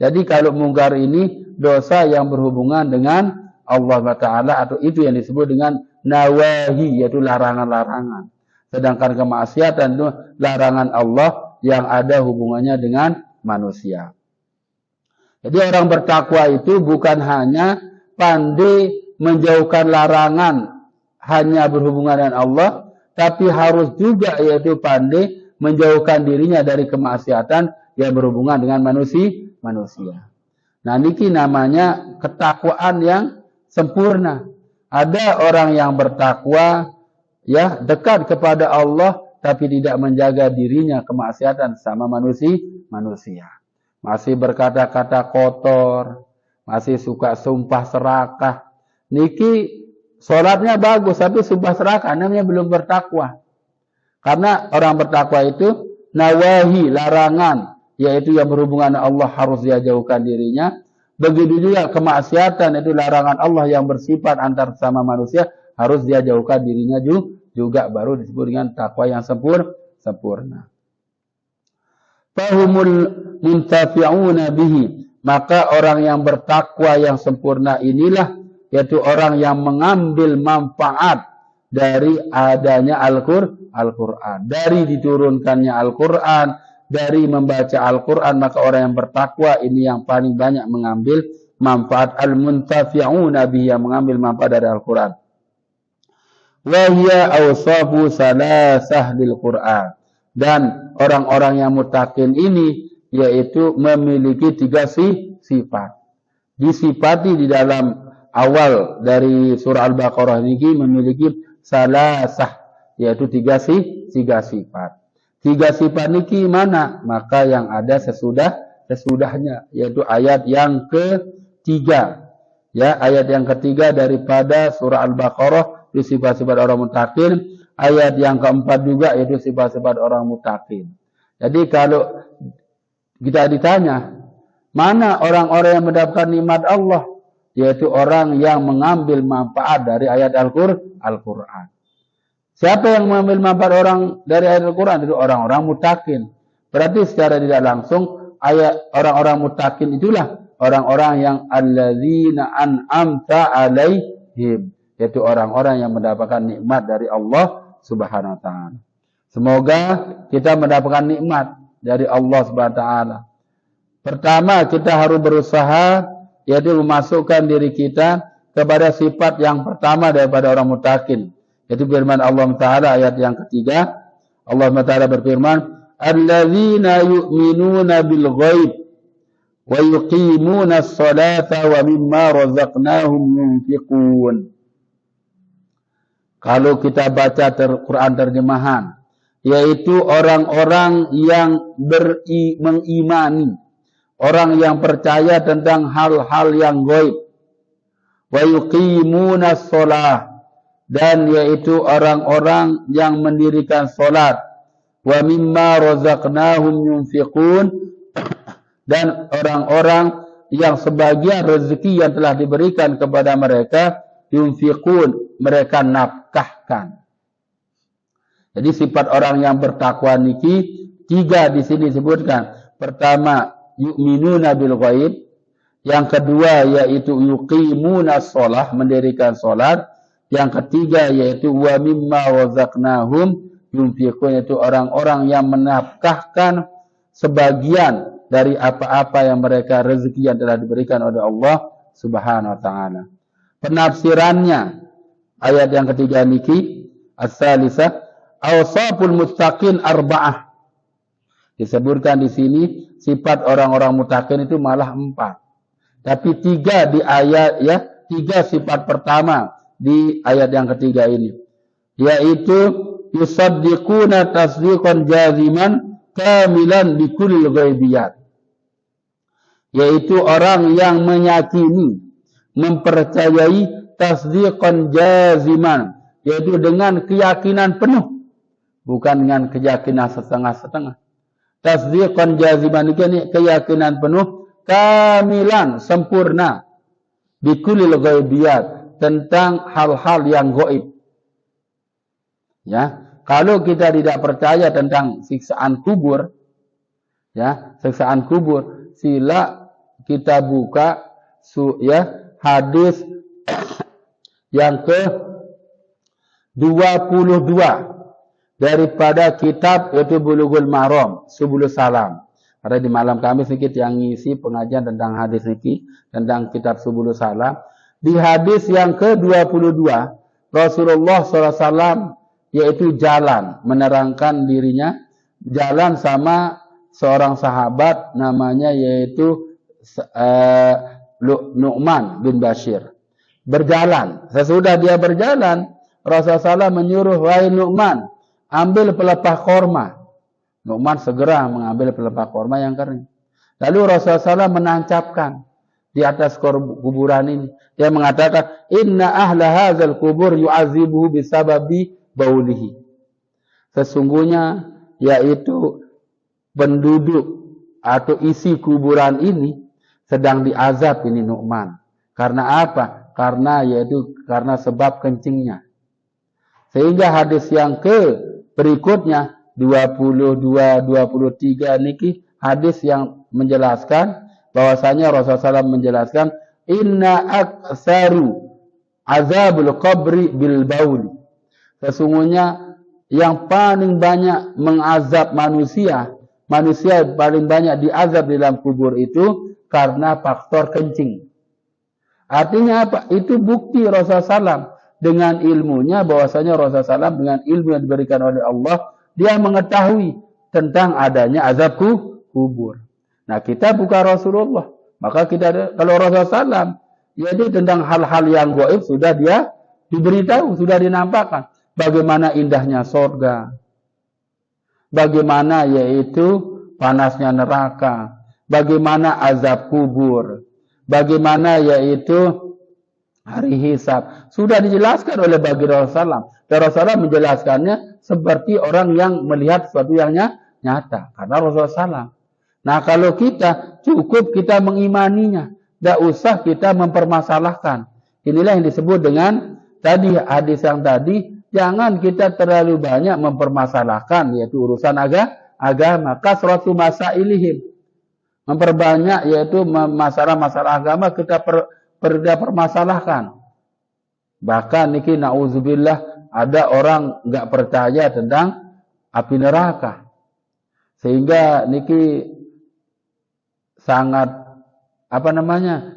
Jadi kalau mungkar ini dosa yang berhubungan dengan Allah Ta'ala, atau itu yang disebut dengan nawahi, yaitu larangan-larangan. Sedangkan kemaksiatan itu larangan Allah yang ada hubungannya dengan manusia. Jadi orang bertakwa itu bukan hanya pandai menjauhkan larangan hanya berhubungan dengan Allah, tapi harus juga yaitu pandai menjauhkan dirinya dari kemaksiatan yang berhubungan dengan manusia. Nah, niki namanya ketakwaan yang sempurna. Ada orang yang bertakwa, ya, dekat kepada Allah, tapi tidak menjaga dirinya kemaksiatan sama manusia. Masih berkata-kata kotor, masih suka sumpah serakah. Niki sholatnya bagus, tapi sumpah serakah namanya belum bertakwa. Karena orang bertakwa itu nawahi, larangan, yaitu yang berhubungan dengan Allah harus dia jauhkan dirinya. Begitu juga kemaksiatan, itu larangan Allah yang bersifat antar sama manusia, harus dia jauhkan dirinya juga, baru disebut dengan takwa yang sempurna. Fahumul muntafi'una bihi, maka orang yang bertakwa yang sempurna inilah yaitu orang yang mengambil manfaat dari adanya Al-Quran, dari diturunkannya Al-Quran, dari membaca Al-Quran. Maka orang yang bertakwa ini yang paling banyak mengambil manfaat. Al-muntafi'una bihi, yang mengambil manfaat dari Al-Quran. Wa hiya awsafu salasah lil Quran. Dan orang-orang yang muttaqin ini yaitu memiliki 3 sifat. Disifati di dalam awal dari surah Al-Baqarah ini memiliki salasah, yaitu 3 sifat. 3 sifat niki mana? Maka yang ada sesudahnya, yaitu ayat yang ketiga. Ya, ayat yang ketiga daripada surah Al-Baqarah itu sifat-sifat orang muttaqin. Ayat yang keempat juga yaitu sifat-sifat orang muttaqin. Jadi kalau kita ditanya, mana orang-orang yang mendapatkan nikmat Allah, yaitu orang yang mengambil manfaat dari ayat Al-Quran. Siapa yang mengambil manfaat dari ayat Al-Quran? Itu orang-orang muttaqin. Berarti secara tidak langsung ayat orang-orang muttaqin itulah orang-orang yang alladzina an'amta alaihim, yaitu orang-orang yang mendapatkan nikmat dari Allah Subhanahu wa taala. Semoga kita mendapatkan nikmat dari Allah Subhanahu wa taala. Pertama, kita harus berusaha yaitu memasukkan diri kita kepada sifat yang pertama daripada orang muttaqin, yaitu firman Allah taala ayat yang ketiga. Allah taala berfirman, alladzina yu'minuna bil ghaib wa yuqimuna as-salata wa mimma razaqnahum yunfiqun. Kalau kita baca Quran terjemahan, yaitu orang-orang yang mengimani, orang yang percaya tentang hal-hal yang gaib, wa yuqimuna as-salah, dan yaitu orang-orang yang mendirikan salat, wa mimma razaqnahum yunfiqun, dan orang-orang yang sebagian rezeki yang telah diberikan kepada mereka yunfiqun, mereka nafkahkan. Jadi sifat orang yang bertakwa niki tiga di sini disebutkan. Pertama, yu'minuna bil ghaib. Yang kedua yaitu yuqimuna shalah, mendirikan salat. Yang ketiga yaitu wa mimma razaqnahum yunfiqun, yaitu orang-orang yang menafkahkan sebagian dari apa-apa yang mereka rezeki yang telah diberikan oleh Allah Subhanahu wa taala. Penafsirannya ayat yang ketiga niki as-salisah awsaful muttaqin arba'ah. Disebutkan di sini sifat orang-orang muttaqin itu malah 4. Tapi 3 di ayat 3 sifat pertama di ayat yang ketiga ini, yaitu yusaddiquna tasdiqan jaziman kamilan bikulli ghaibiyat, yaitu orang yang meyakini, mempercayai tasdiqan jaziman, yaitu dengan keyakinan penuh, bukan dengan keyakinan setengah-setengah. Tasdiqan jaziman ini keyakinan penuh, kamilan, sempurna, bikulli ghaibiyat, tentang hal-hal yang gaib. Ya, kalau kita tidak percaya tentang siksaan kubur, siksaan kubur, sila kita buka hadis yang ke-22 daripada kitab yaitu Bulughul Maram, Subulus Salam. Karena di malam Kamis sedikit yang ngisi pengajian tentang hadis ini, tentang kitab Subulus Salam. Di hadis yang ke-22, Rasulullah SAW yaitu jalan, menerangkan dirinya, jalan sama seorang sahabat namanya yaitu Nu'man bin Bashir. Berjalan, sesudah dia berjalan, Rasulullah SAW menyuruh, wahai Nu'man, ambil pelepah korma. Nu'man segera mengambil pelepah korma yang kering. Lalu Rasulullah SAW menancapkan di atas kuburan ini. Dia mengatakan, inna ahla hadzal kubur yu'azibuhu bisababi baulihi. Sesungguhnya yaitu penduduk atau isi kuburan ini sedang diazab ini Nu'man. Karena apa? Karena sebab kencingnya. Sehingga hadis yang berikutnya 22-23 niki hadis yang menjelaskan bahwasanya Rasulullah SAW menjelaskan inna aksaru azabul qabri bil bauli. Sesungguhnya yang paling banyak mengazab manusia paling banyak diazab di dalam kubur itu karena faktor kencing. Artinya apa? Itu bukti Rasulullah SAW dengan ilmunya, bahwasanya Rasulullah SAW dengan ilmu yang diberikan oleh Allah, dia mengetahui tentang adanya azab kubur. Nah, kita bukan Rasulullah, maka kita kalau Rasulullah SAW, jadi tentang hal-hal yang gaib sudah dia diberitahu, sudah dinampakkan. Bagaimana indahnya surga, bagaimana yaitu panasnya neraka, bagaimana azab kubur, bagaimana yaitu hari hisab. Sudah dijelaskan oleh Rasulullah. Dan Rasulullah menjelaskannya seperti orang yang melihat sesuatu yang nyata. Karena Rasulullah SAW. Nah, kalau kita cukup kita mengimaninya. Tidak usah kita mempermasalahkan. Inilah yang disebut dengan tadi hadis yang tadi, jangan kita terlalu banyak mempermasalahkan, yaitu urusan agama. Kasratu masailihim, memperbanyak yaitu masalah-masalah agama kita permasalahkan. Bahkan niki na'udzubillah ada orang nggak percaya tentang api neraka. Sehingga niki sangat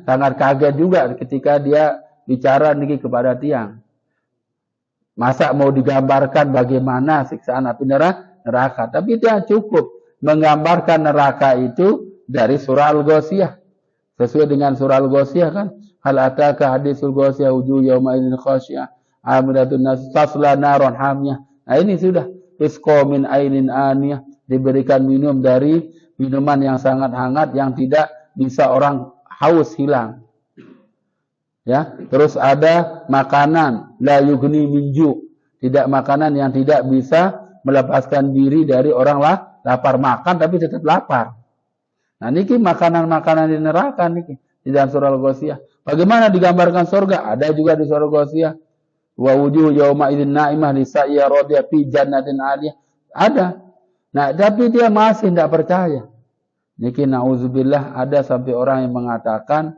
sangat kaget juga ketika dia bicara niki kepada tiang. Masa mau digambarkan bagaimana siksaan api neraka. Tapi dia cukup menggambarkan neraka itu dari surah Al-Ghasyiyah. Sesuai dengan surah Al-Ghasyiyah kan. Hal ataka hadisul Ghasyiyah wujuh yawma idzin khasyiyah amilatun tasla naron hamiyah. Nah ini sudah isqa min ainin aniyah, diberikan minum dari minuman yang sangat hangat yang tidak bisa orang haus hilang. Ya, terus ada makanan la yughni minju, tidak makanan yang tidak bisa melepaskan diri dari orang lapar, makan tapi tetap lapar. Nah, niki makanan-makanan di neraka niki di dalam surah Al-Ghasyiyah. Bagaimana digambarkan surga? Ada juga di surah Al-Ghasyiyah. Wa wujuh yauma idzin na'imah lisa'ya radiyah fi jannatin 'aliyah. Ada. Nah, tapi dia masih tidak percaya. Niki na'udzubillah ada sampai orang yang mengatakan,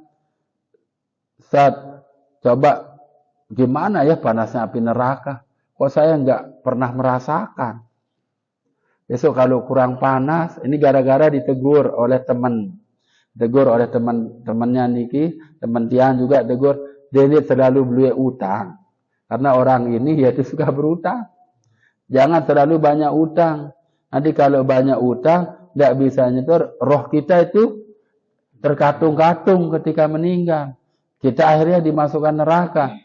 Ustaz, coba gimana ya panasnya api neraka? Kok saya nggak pernah merasakan? Besok kalau kurang panas, ini gara-gara ditegur oleh teman. Tegur oleh teman-temannya niki, teman Tian juga tegur, dia ini terlalu beli utang. Karena orang ini yaitu suka berutang. Jangan terlalu banyak utang. Nanti kalau banyak utang, tidak bisa nyetor, roh kita itu terkatung-katung ketika meninggal. Kita akhirnya dimasukkan neraka.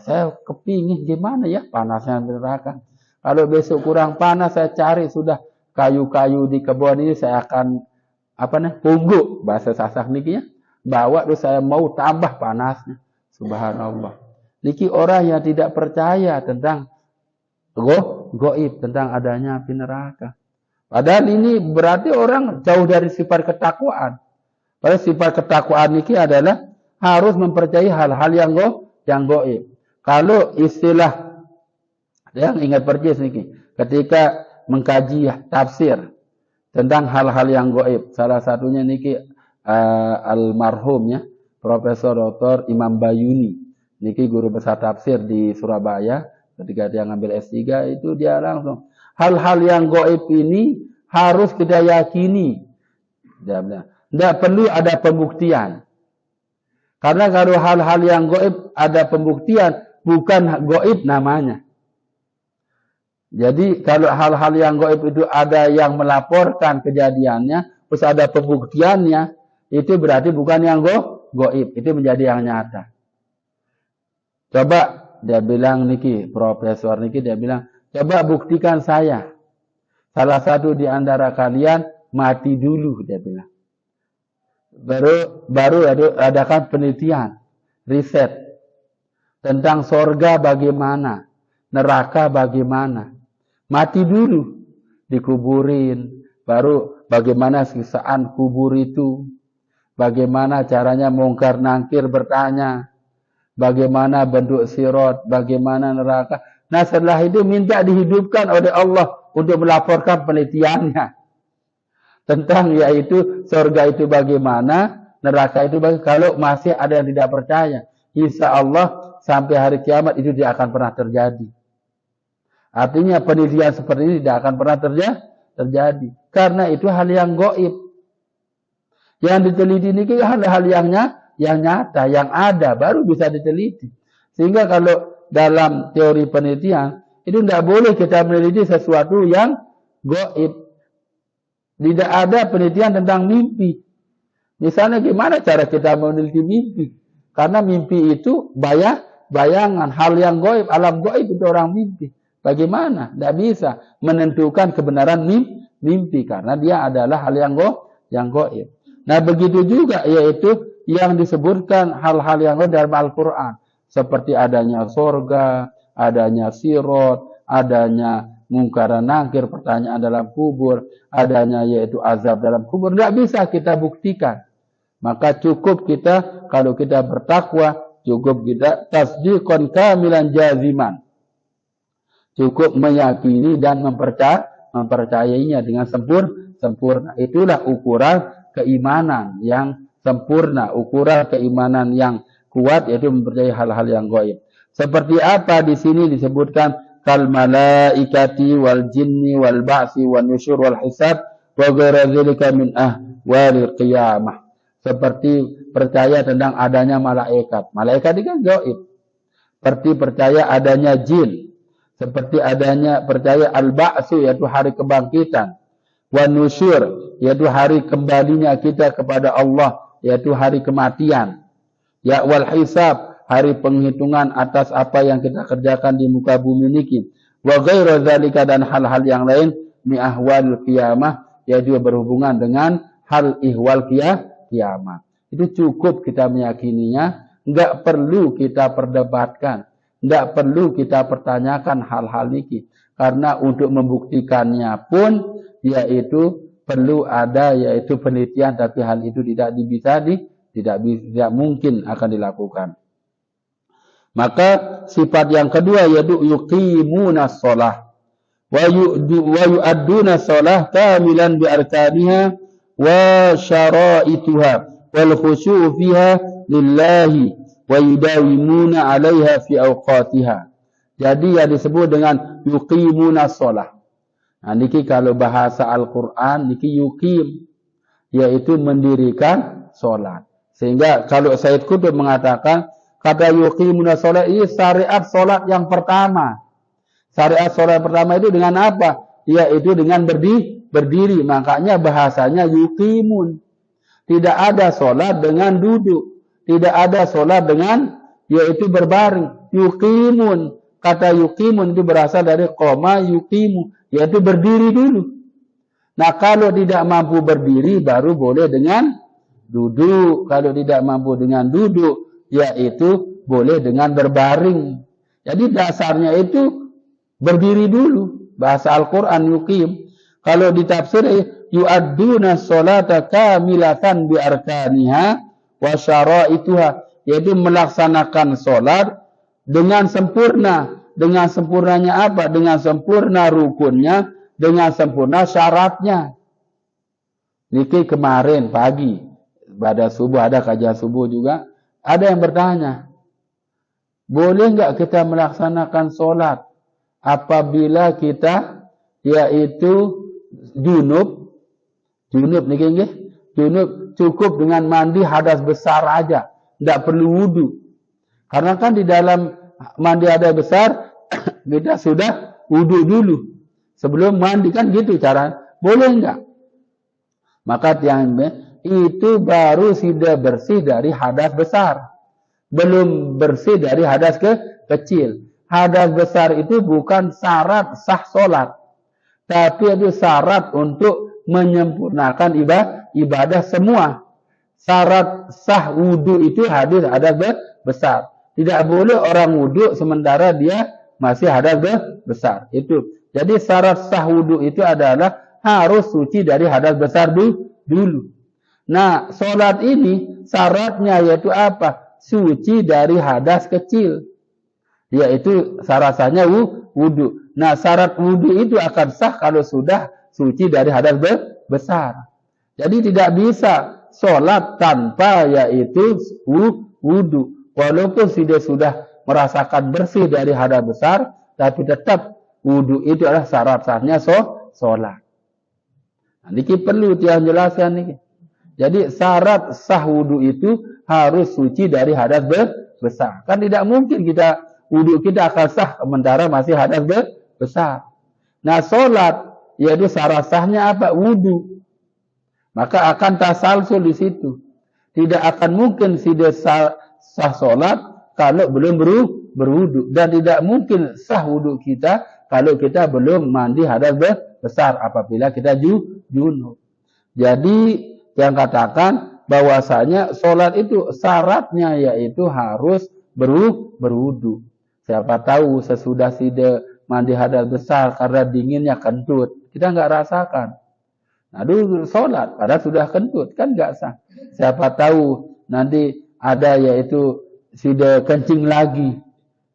Saya kepingin gimana ya panasnya neraka. Kalau besok kurang panas, saya cari sudah kayu-kayu di kebun ini, saya akan pungguk bahasa Sasak niki ya. Bawa terus saya mau tambah panasnya. Subhanallah. Niki orang yang tidak percaya tentang gaib, tentang adanya api neraka. Padahal ini berarti orang jauh dari sifat ketakwaan. Padahal sifat ketakwaan niki adalah harus mempercayai hal-hal yang gaib. Kalau istilah yang ingat persis niki, ketika mengkaji tafsir tentang hal-hal yang gaib, salah satunya niki almarhum ya, Profesor Dr. Imam Bayuni, niki guru besar tafsir di Surabaya, ketika dia ngambil S3 itu dia langsung hal-hal yang gaib ini harus kita yakini. Dia bilang, tidak perlu ada pembuktian. Karena kalau hal-hal yang gaib ada pembuktian, bukan gaib namanya. Jadi kalau hal-hal yang gaib itu ada yang melaporkan kejadiannya, terus ada pembuktiannya, itu berarti bukan yang gaib, itu menjadi yang nyata. Coba dia bilang niki, Profesor niki dia bilang, coba buktikan saya. Salah satu di antara kalian mati dulu, dia bilang. Baru adakan penelitian, riset tentang sorga bagaimana, neraka bagaimana. Mati dulu, dikuburin, baru bagaimana siksaan kubur itu, bagaimana caranya mungkar nangkir bertanya, bagaimana bentuk sirat, bagaimana neraka. Nah setelah itu minta dihidupkan oleh Allah untuk melaporkan penelitiannya. Tentang yaitu surga itu bagaimana, neraka itu bagaimana. Kalau masih ada yang tidak percaya, insya Allah sampai hari kiamat itu tidak akan pernah terjadi. Artinya penelitian seperti ini tidak akan pernah terjadi. Karena itu hal yang gaib. Yang diteliti ini hal-hal yang nyata, yang ada, baru bisa diteliti. Sehingga kalau dalam teori penelitian, itu tidak boleh kita meneliti sesuatu yang gaib. Tidak ada penelitian tentang mimpi. Misalnya gimana cara kita meneliti mimpi? Karena mimpi itu bayangan, hal yang gaib, alam gaib itu orang mimpi. Bagaimana? Tidak bisa menentukan kebenaran mimpi karena dia adalah hal yang gaib. Nah begitu juga yaitu yang disebutkan hal-hal yang gaib dalam Al-Quran. Seperti adanya surga, adanya sirat, adanya mungkar nangkir, pertanyaan dalam kubur, adanya yaitu azab dalam kubur. Tidak bisa kita buktikan. Maka cukup kita, kalau kita bertakwa, cukup kita tasdiqan kamilan jaziman. Cukup meyakini dan mempercayainya dengan sempurna. Itulah ukuran keimanan yang sempurna, ukuran keimanan yang kuat, yaitu mempercayai hal-hal yang gaib. Seperti apa di sini disebutkan kal malaikati wal jinni wal ba'si wan nusyur wal hisab wa ghairu dzalika min ahwalil qiyamah. Seperti percaya tentang adanya malaikat. Malaikat itu kan gaib. Seperti percaya adanya jin. Seperti adanya percaya al-ba'su, yaitu hari kebangkitan. Wan nusyur, yaitu hari kembalinya kita kepada Allah, yaitu hari kematian. Ya wal hisab, hari penghitungan atas apa yang kita kerjakan di muka bumi ini. Wa ghairu dzalika, dan hal-hal yang lain mi ahwalil qiyamah, yaitu berhubungan dengan hal ihwal kiamat. Itu cukup kita meyakininya, enggak perlu kita perdebatkan, enggak perlu kita pertanyakan hal-hal ini, karena untuk membuktikannya pun yaitu perlu ada yaitu penelitian, tapi hal itu tidak mungkin akan dilakukan. Maka sifat yang kedua yaitu yuqimuna shalah wa yu'adduna shalah kamilan bi arkaniha wa syara'ituha wal khusyu' fiha lillahi wa yudawimuna 'alaiha fi awqatiha. Jadi yang disebut dengan yuqimuna shalah. Nah, niki kalau bahasa Al-Qur'an niki yuqim, yaitu mendirikan salat. Sehingga kalau Sayyid Qutb mengatakan kata yuqimuna shalah ini syariat salat yang pertama. Syariat salat pertama itu dengan apa? Yaitu dengan berdiri. Makanya bahasanya yuqimun. Tidak ada salat dengan duduk. Tidak ada salat dengan yaitu berbaring. Yuqimun. Kata yuqimun itu berasal dari qoma yuqimu, yaitu berdiri dulu. Nah, kalau tidak mampu berdiri baru boleh dengan duduk. Kalau tidak mampu dengan duduk, yaitu boleh dengan berbaring. Jadi dasarnya itu berdiri dulu. Bahasa Al-Quran yuqim. Kalau ditafsir yu'adduna sholata kamilatan bi arkaniha wa syara'ituha, yaitu melaksanakan sholat dengan sempurna. Dengan sempurnanya apa? Dengan sempurna rukunnya, dengan sempurna syaratnya. Niki kemarin pagi pada subuh ada kajian subuh juga, ada yang bertanya, boleh enggak kita melaksanakan sholat apabila kita yaitu junub niki nggih, junub cukup dengan mandi hadas besar aja, enggak perlu wudu. Karena kan di dalam mandi hadas besar kita sudah wudu dulu sebelum mandi, kan gitu cara. Boleh enggak? Maka yang itu baru sudah bersih dari hadas besar, belum bersih dari hadas kecil. Hadas besar itu bukan syarat sah sholat, tapi itu syarat untuk menyempurnakan ibadah semua. Syarat sah wudu itu hadas besar. Tidak boleh orang wudu sementara dia masih hadas besar. Itu. Jadi syarat sah wudu itu adalah harus suci dari hadas besar dulu. Nah, sholat ini syaratnya yaitu apa? Suci dari hadas kecil. Yaitu syaratnya wudu. Nah, syarat wudu itu akan sah kalau sudah suci dari hadas besar. Jadi tidak bisa sholat tanpa yaitu wudu. Walaupun dia sudah merasakan bersih dari hadas besar, tapi tetap wudu itu adalah syarat-syaratnya sholat. Nah, niki perlu dia jelaskan niki. Jadi syarat sah wudu itu harus suci dari hadas besar. Kan tidak mungkin wudu kita akan sah sementara masih hadas besar. Nah, sholat yaitu syarat sahnya apa? Wudu. Maka akan tasalsul di situ. Tidak akan mungkin dia sah sholat kalau belum berwudu, dan tidak mungkin sah wudu kita kalau kita belum mandi hadas besar apabila kita junub. Jadi yang katakan bahwasanya sholat itu syaratnya yaitu harus berwudu. Siapa tahu sesudah dia mandi hadas besar karena dinginnya kentut, kita nggak rasakan. Nah, dulu sholat padahal sudah kentut, kan nggak sah. siapa tahu nanti ada yaitu sudah kencing lagi,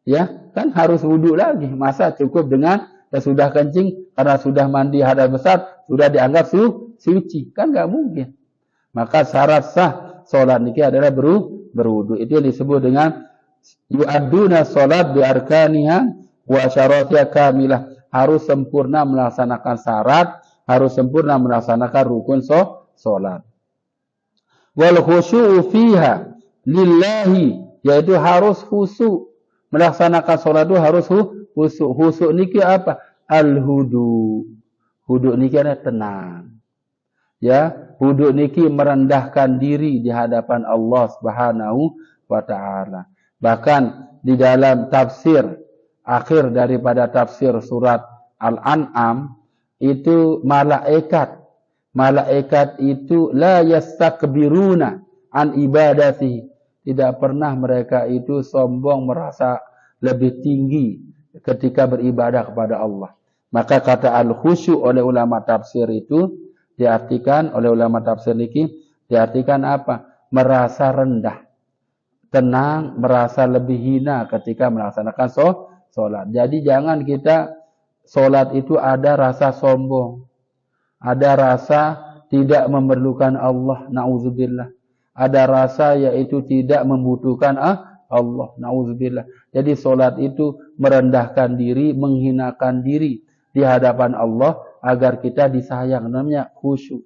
ya kan harus wudhu lagi. Masa cukup dengan sudah kencing karena sudah mandi hadas besar sudah dianggap suci? Kan nggak mungkin. Maka syarat sah solat niki adalah berwudhu. Itu yang disebut dengan yu'adduna solat bi arkaniha wa syaratiha kamilah. Harus sempurna melaksanakan syarat, harus sempurna melaksanakan rukun solat. Wal khusyu'u fiha lillahi, yaitu harus khusyuk. Melaksanakan sholat itu harus khusyuk. Khusyuk niki apa? Al-hudu. Hudu niki adalah tenang. Ya, hudu niki merendahkan diri di hadapan Allah Subhanahu wa taala. Bahkan di dalam tafsir akhir daripada tafsir surat Al-An'am itu malaikat itu la yastakbiruna an ibadati. Tidak pernah mereka itu sombong merasa lebih tinggi ketika beribadah kepada Allah. Maka kata al-khusyuk oleh ulama tafsir itu diartikan oleh ulama tafsir niki diartikan apa? Merasa rendah, tenang, merasa lebih hina ketika melaksanakan sholat. Jadi jangan kita sholat itu ada rasa sombong, ada rasa tidak memerlukan Allah, na'udzubillah. Ada rasa yaitu tidak membutuhkan Allah, na'udzubillah. Jadi solat itu merendahkan diri, menghinakan diri di hadapan Allah agar kita disayang, namanya khusyuk.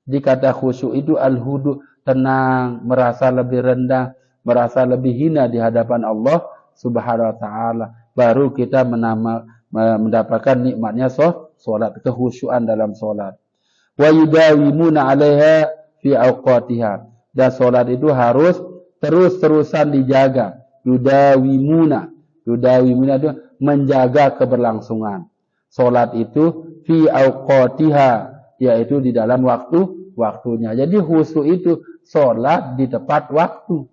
Di kata khusyuk itu al-hudu, tenang, merasa lebih rendah, merasa lebih hina di hadapan Allah Subhanahu wa taala. Baru kita mendapatkan nikmatnya solat, kehusyuan dalam solat. Wa yudawimuna 'alaiha fi awqatiha. Dan solat itu harus terus-terusan dijaga. Yudawimuna itu menjaga keberlangsungan. Solat itu fi awqatiha, yaitu di dalam waktunya. Jadi khusyuk itu solat di tepat waktu.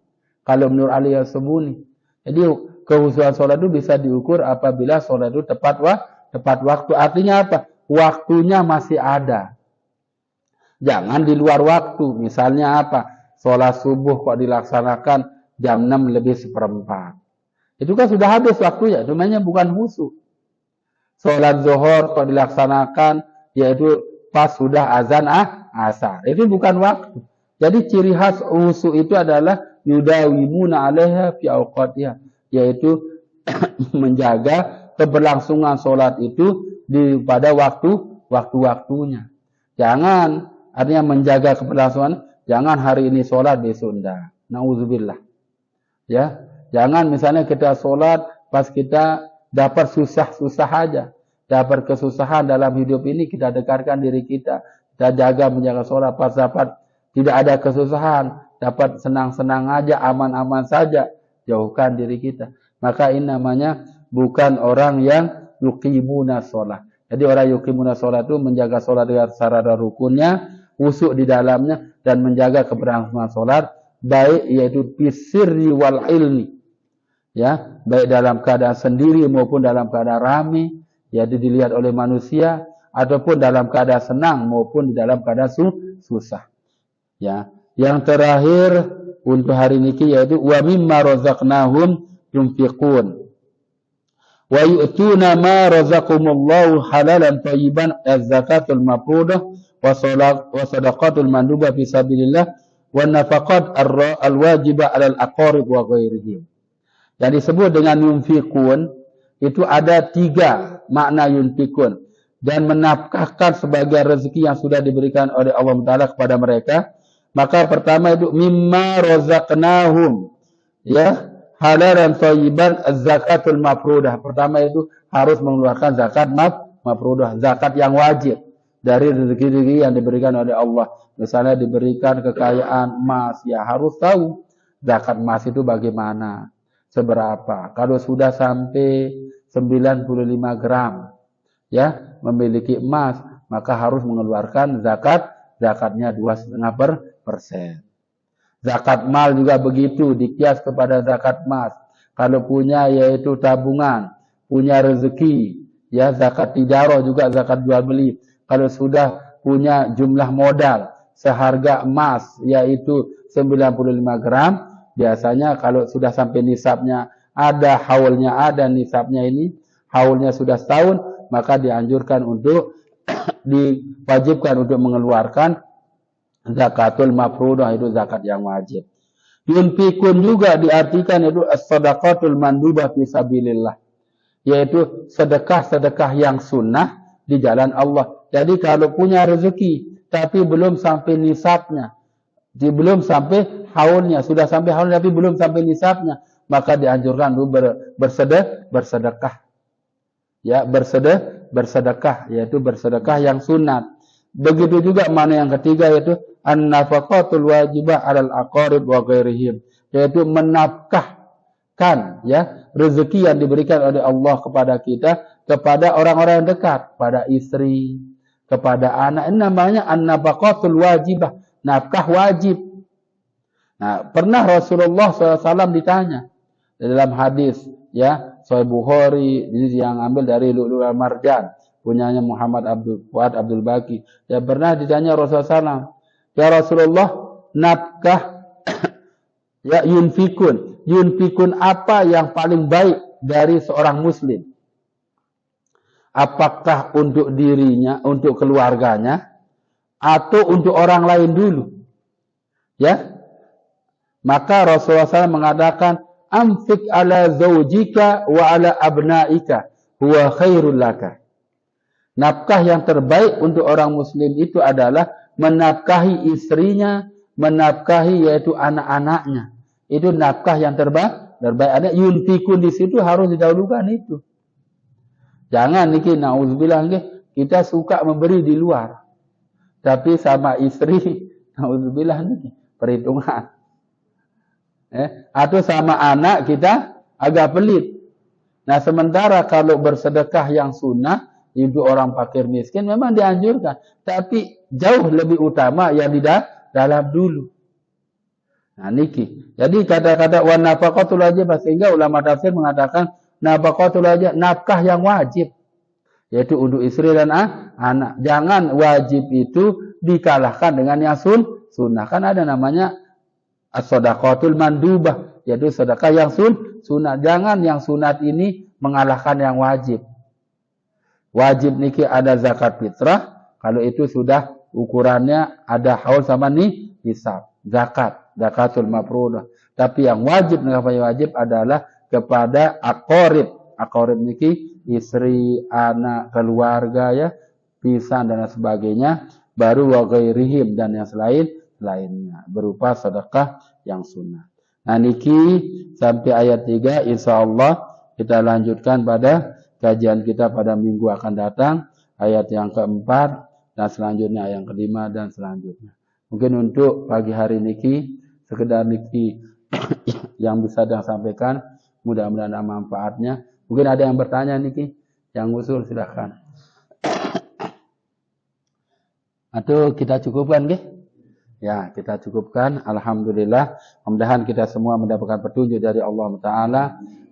Kalau menurut ahli al-Subuni. Jadi kehusyuan solat itu bisa diukur apabila solat itu tepat waktu. Artinya apa? Waktunya masih ada. Jangan di luar waktu. Misalnya apa? Sholat subuh kok dilaksanakan jam 6:04. Itu kan sudah habis waktunya. Namanya bukan khusyuk. Sholat zuhur kok dilaksanakan yaitu pas sudah azan asar. Itu bukan waktu. Jadi ciri khas khusyuk itu adalah yudawimuna 'alaiha fi awqatiha, yaitu menjaga keberlangsungan sholat itu pada waktu-waktunya. Jangan artinya menjaga keberlangsungan. Jangan hari ini sholat besok enggak. Na'udzubillah. Ya, jangan misalnya kita sholat pas kita dapat susah-susah aja, dapat kesusahan dalam hidup ini kita dekatkan diri kita. Kita jaga menjaga sholat pas dapat tidak ada kesusahan, dapat senang-senang aja, aman-aman saja, jauhkan diri kita. Maka ini namanya bukan orang yang yuqimuna sholat. Jadi orang yuqimuna sholat itu menjaga sholat dengan syarat dan rukunnya, khusyuk di dalamnya dan menjaga keberlangsungan sholat, baik yaitu bisirri wal ilmi, ya, baik dalam keadaan sendiri maupun dalam keadaan ramai, yaitu dilihat oleh manusia, ataupun dalam keadaan senang maupun di dalam keadaan susah. Ya, yang terakhir untuk hari ini yaitu wa mimma razaqnahum yunfiqun wa yu'tuna ma razaqahumullahu halalan thayyiban az-zakatul mafruḍah wa sadaqatul mandubah fi sabilillah wa nafaqat al-wajibah 'alal aqarib wa ghairihim. Yang disebut dengan yunfiqun itu ada 3 makna yunfiqun, dan menafkahkan sebagian rezeki yang sudah diberikan oleh Allah Taala kepada mereka. Maka pertama itu mimma razaqnahum, ya, halalan thayyiban az-zakatul mafruḍah. Pertama itu harus mengeluarkan zakat mafruḍah, zakat yang wajib dari rezeki-rezeki yang diberikan oleh Allah. Misalnya diberikan kekayaan emas, ya harus tahu zakat emas itu bagaimana, seberapa. Kalau sudah sampai 95 gram, ya, memiliki emas, maka harus mengeluarkan zakatnya 2,5%. Zakat mal juga begitu, dikias kepada zakat emas. Kalau punya yaitu tabungan, punya rezeki, ya, zakat tijarah juga zakat jual beli. Kalau sudah punya jumlah modal seharga emas, yaitu 95 gram, biasanya kalau sudah sampai nisabnya ada, haulnya ada, nisabnya ini, haulnya sudah setahun, maka dianjurkan untuk diwajibkan untuk mengeluarkan zakatul mafruḍah, itu zakat yang wajib. Yunfikun juga diartikan itu as-shadaqatul mandubah fi sabilillah, yaitu sedekah-sedekah yang sunnah di jalan Allah. Jadi kalau punya rezeki tapi belum sampai nisabnya, belum sampai haulnya, sudah sampai haulnya tapi belum sampai nisabnya, maka dianjurkan untuk bersedekah. Ya, bersedekah, yaitu bersedekah yang sunat. Begitu juga mana yang ketiga, yaitu an-nafaqatul wajibah 'alal aqarib wa ghairihim, yaitu menafkahkan ya rezeki yang diberikan oleh Allah kepada kita, kepada orang-orang yang dekat, pada istri, kepada anak. Ini namanya an-nafaqatul wajibah, nafkah wajib. Nah, pernah Rasulullah SAW ditanya dalam hadis ya Sahih Bukhari yang ambil dari Lu'lu' al-Marjan, punyanya Muhammad Fuad Abdul Baqi. Ya, pernah ditanya Rasulullah SAW, ya Rasulullah, nafkah ya yunfikun apa yang paling baik dari seorang muslim? Apakah untuk dirinya, untuk keluarganya, atau untuk orang lain dulu? Ya, maka Rasulullah SAW mengatakan, amfik ala zawjika wa ala abnaika huwa khairul laka. Nafkah yang terbaik untuk orang muslim itu adalah menafkahi istrinya, menafkahi yaitu anak-anaknya. Itu nafkah yang terbaik. Ada yunfikun di situ harus didahulukan itu. Jangan niki nauzubillah kita suka memberi di luar, tapi sama istri nauzubillah niki perhitungan. Atau sama anak kita agak pelit. Nah, sementara kalau bersedekah yang sunnah, itu orang fakir miskin memang dianjurkan, tapi jauh lebih utama yang di dalam dulu. Nah, niki. Jadi kata-kata wa nafaqatul wajib, sehingga ulama tafsir mengatakan nafaqatul wajib, nafkah yang wajib, yaitu untuk istri dan anak. Jangan wajib itu dikalahkan dengan yang sunnah. Kan ada namanya as-shadaqatul mandubah, yaitu sedekah yang sunat. Jangan yang sunat ini mengalahkan yang wajib. Wajib niki ada zakat fitrah, kalau itu sudah ukurannya ada haul sama nisab, zakatul mafruḍah. Tapi yang wajib adalah kepada aqarib. Aqarib niki istri, anak, keluarga ya, pisan dan sebagainya, baru wa ghairihim dan yang lainnya berupa sedekah yang sunnah. Nah, niki sampai ayat 3, insyaallah kita lanjutkan pada kajian kita pada minggu akan datang, ayat yang keempat dan selanjutnya yang kelima dan selanjutnya. Mungkin untuk pagi hari niki sekedar niki yang bisa saya sampaikan, mudah-mudahan ada manfaatnya. Mungkin ada yang bertanya niki, yang usul silakan. Atau kita cukupkan nggih? Ya, kita cukupkan. Alhamdulillah. Mudah-mudahan kita semua mendapatkan petunjuk dari Allah Ta'ala,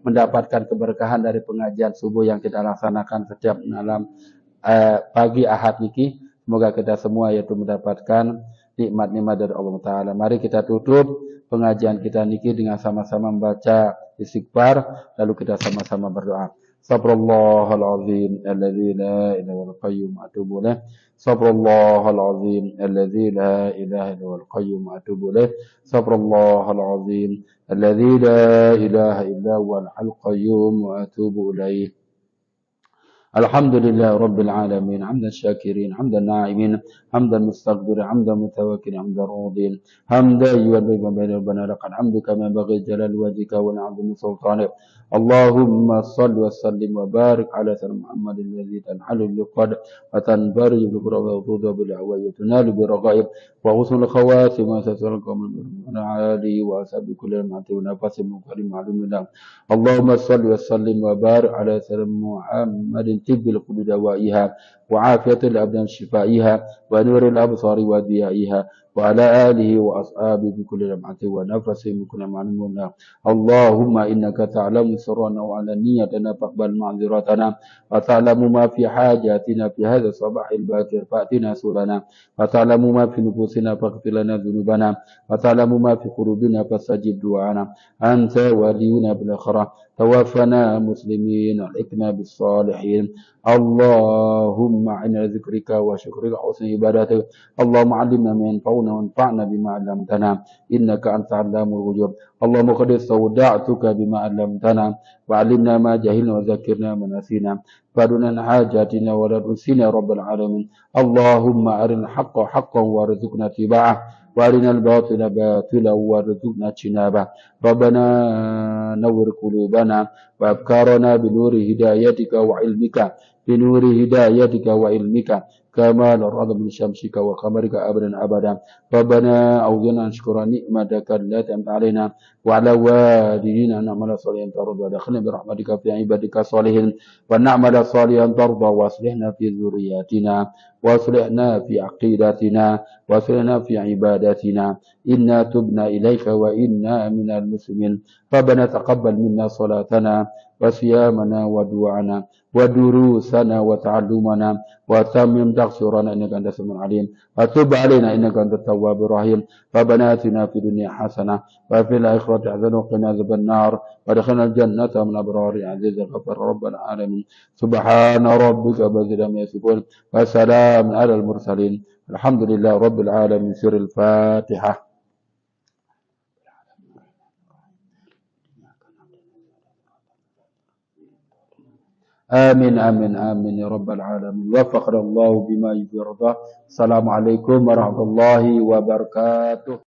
mendapatkan keberkahan dari pengajian subuh yang kita laksanakan setiap malam pagi Ahad niki. Semoga kita semua yaitu mendapatkan nikmat-nikmat dari Allah Ta'ala. Mari kita tutup pengajian kita niki dengan sama-sama membaca istighfar, lalu kita sama-sama berdoa. Sabrallahal azim alladzi la ilaha illal qayyum atubu ilaih. Sabrallahal azim alladzi la ilaha illal qayyum atubu ilaih. Sabrallahal azim alladzi la ilaha illa huwal qayyum atubu ilaih. Alhamdulillah Rabbil Alamin, hamdan syakirin, hamdan na'imin, hamdan mustaghfirin, hamdan mutawakkirin, hamdan radin, hamdan yuwaddi wa bayna rabbana laqad hamdu kama baghi jalal wajhika wa na'udhu min sultanik. Allahumma salli wa sallim wa barik ala sayyidina Muhammadin alladhi tanhalu liqad wa tanbariju bi qurba wa tudu bil awai wa tunalu bi raghaib wa husnul khawatim wa sasalkum min alihi wa ashabi kulli ma'ati wa nafasin muqaddim ma'lumin. Allahumma salli wa sallim wa barik ala sayyidina Muhammadin tibbil qulub dawaiha وعافية الأبدان شفائها ونور الأبصار وضيائها وعلى آله وأصحابه بكل لمعة ونفس بكل معنى. اللهم إنك تعلم سرنا وعلانيتنا فاقبل معذرتنا وتعلم ما في حاجاتنا في هذا الصباح الباكر فأتنا سؤلنا وتعلم ما في نفوسنا فاغفر لنا ذنوبنا وتعلم ما في قلوبنا فاستجب دعانا أنت ولينا بالآخرة توفنا مسلمين والحكمة بالصالحين. اللهم عنا ذكرك وشكرك وحسن عبادتك. اللهم علمنا ما ينفعنا وانفعنا بما علمتنا إنك أنت علام الغيوب. اللهم قد استودعتك بما علمتنا وعلمنا ما جهلنا وذكرنا ما نسينا فدنا حاجاتنا ولا تنسينا يا رب العالمين. اللهم أرنا الحق حقا وارزقنا اتباعه وارنا الباطل باطلا وارزقنا اجتنابه. ربنا نور قلوبنا وأفكارنا بنور هدايتك وعلمك بنور هدايتك وعلمك كما الأرض من شمسك وقمرك أبدا. ربنا أوزنا نشكر نعمتك التي أنعمت علينا وعلى والدينا نعمل صالحا ترضى ودخلنا برحمتك في عبادك الصالحين ونعمل صالحا ترضى واصلحنا في ذرياتنا واصلحنا في عقيدتنا واصلحنا في عباداتنا إنا تبنا إليك وإنا من المسلمين. ربنا تقبل منا صلاتنا وصيامنا ودعانا ودروسنا وتعلمنا وتمم تقصيرنا إنك أنت السميع العليم وتب علينا إنك أنت التواب الرحيم. ربنا آتنا في الدنيا حسنة وفي الآخرة حسنة وقنا عذاب النار وادخلنا الجنة من الأبرار عزيز الغفار رب العالمين. سبحان ربك رب العزة عما يصفون وسلام على المرسلين الحمد لله رب العالمين. سر الفاتحة. آمين آمين آمين يا رب العالمين. وفقنا الله بما يرضى. السلام عليكم ورحمة الله وبركاته.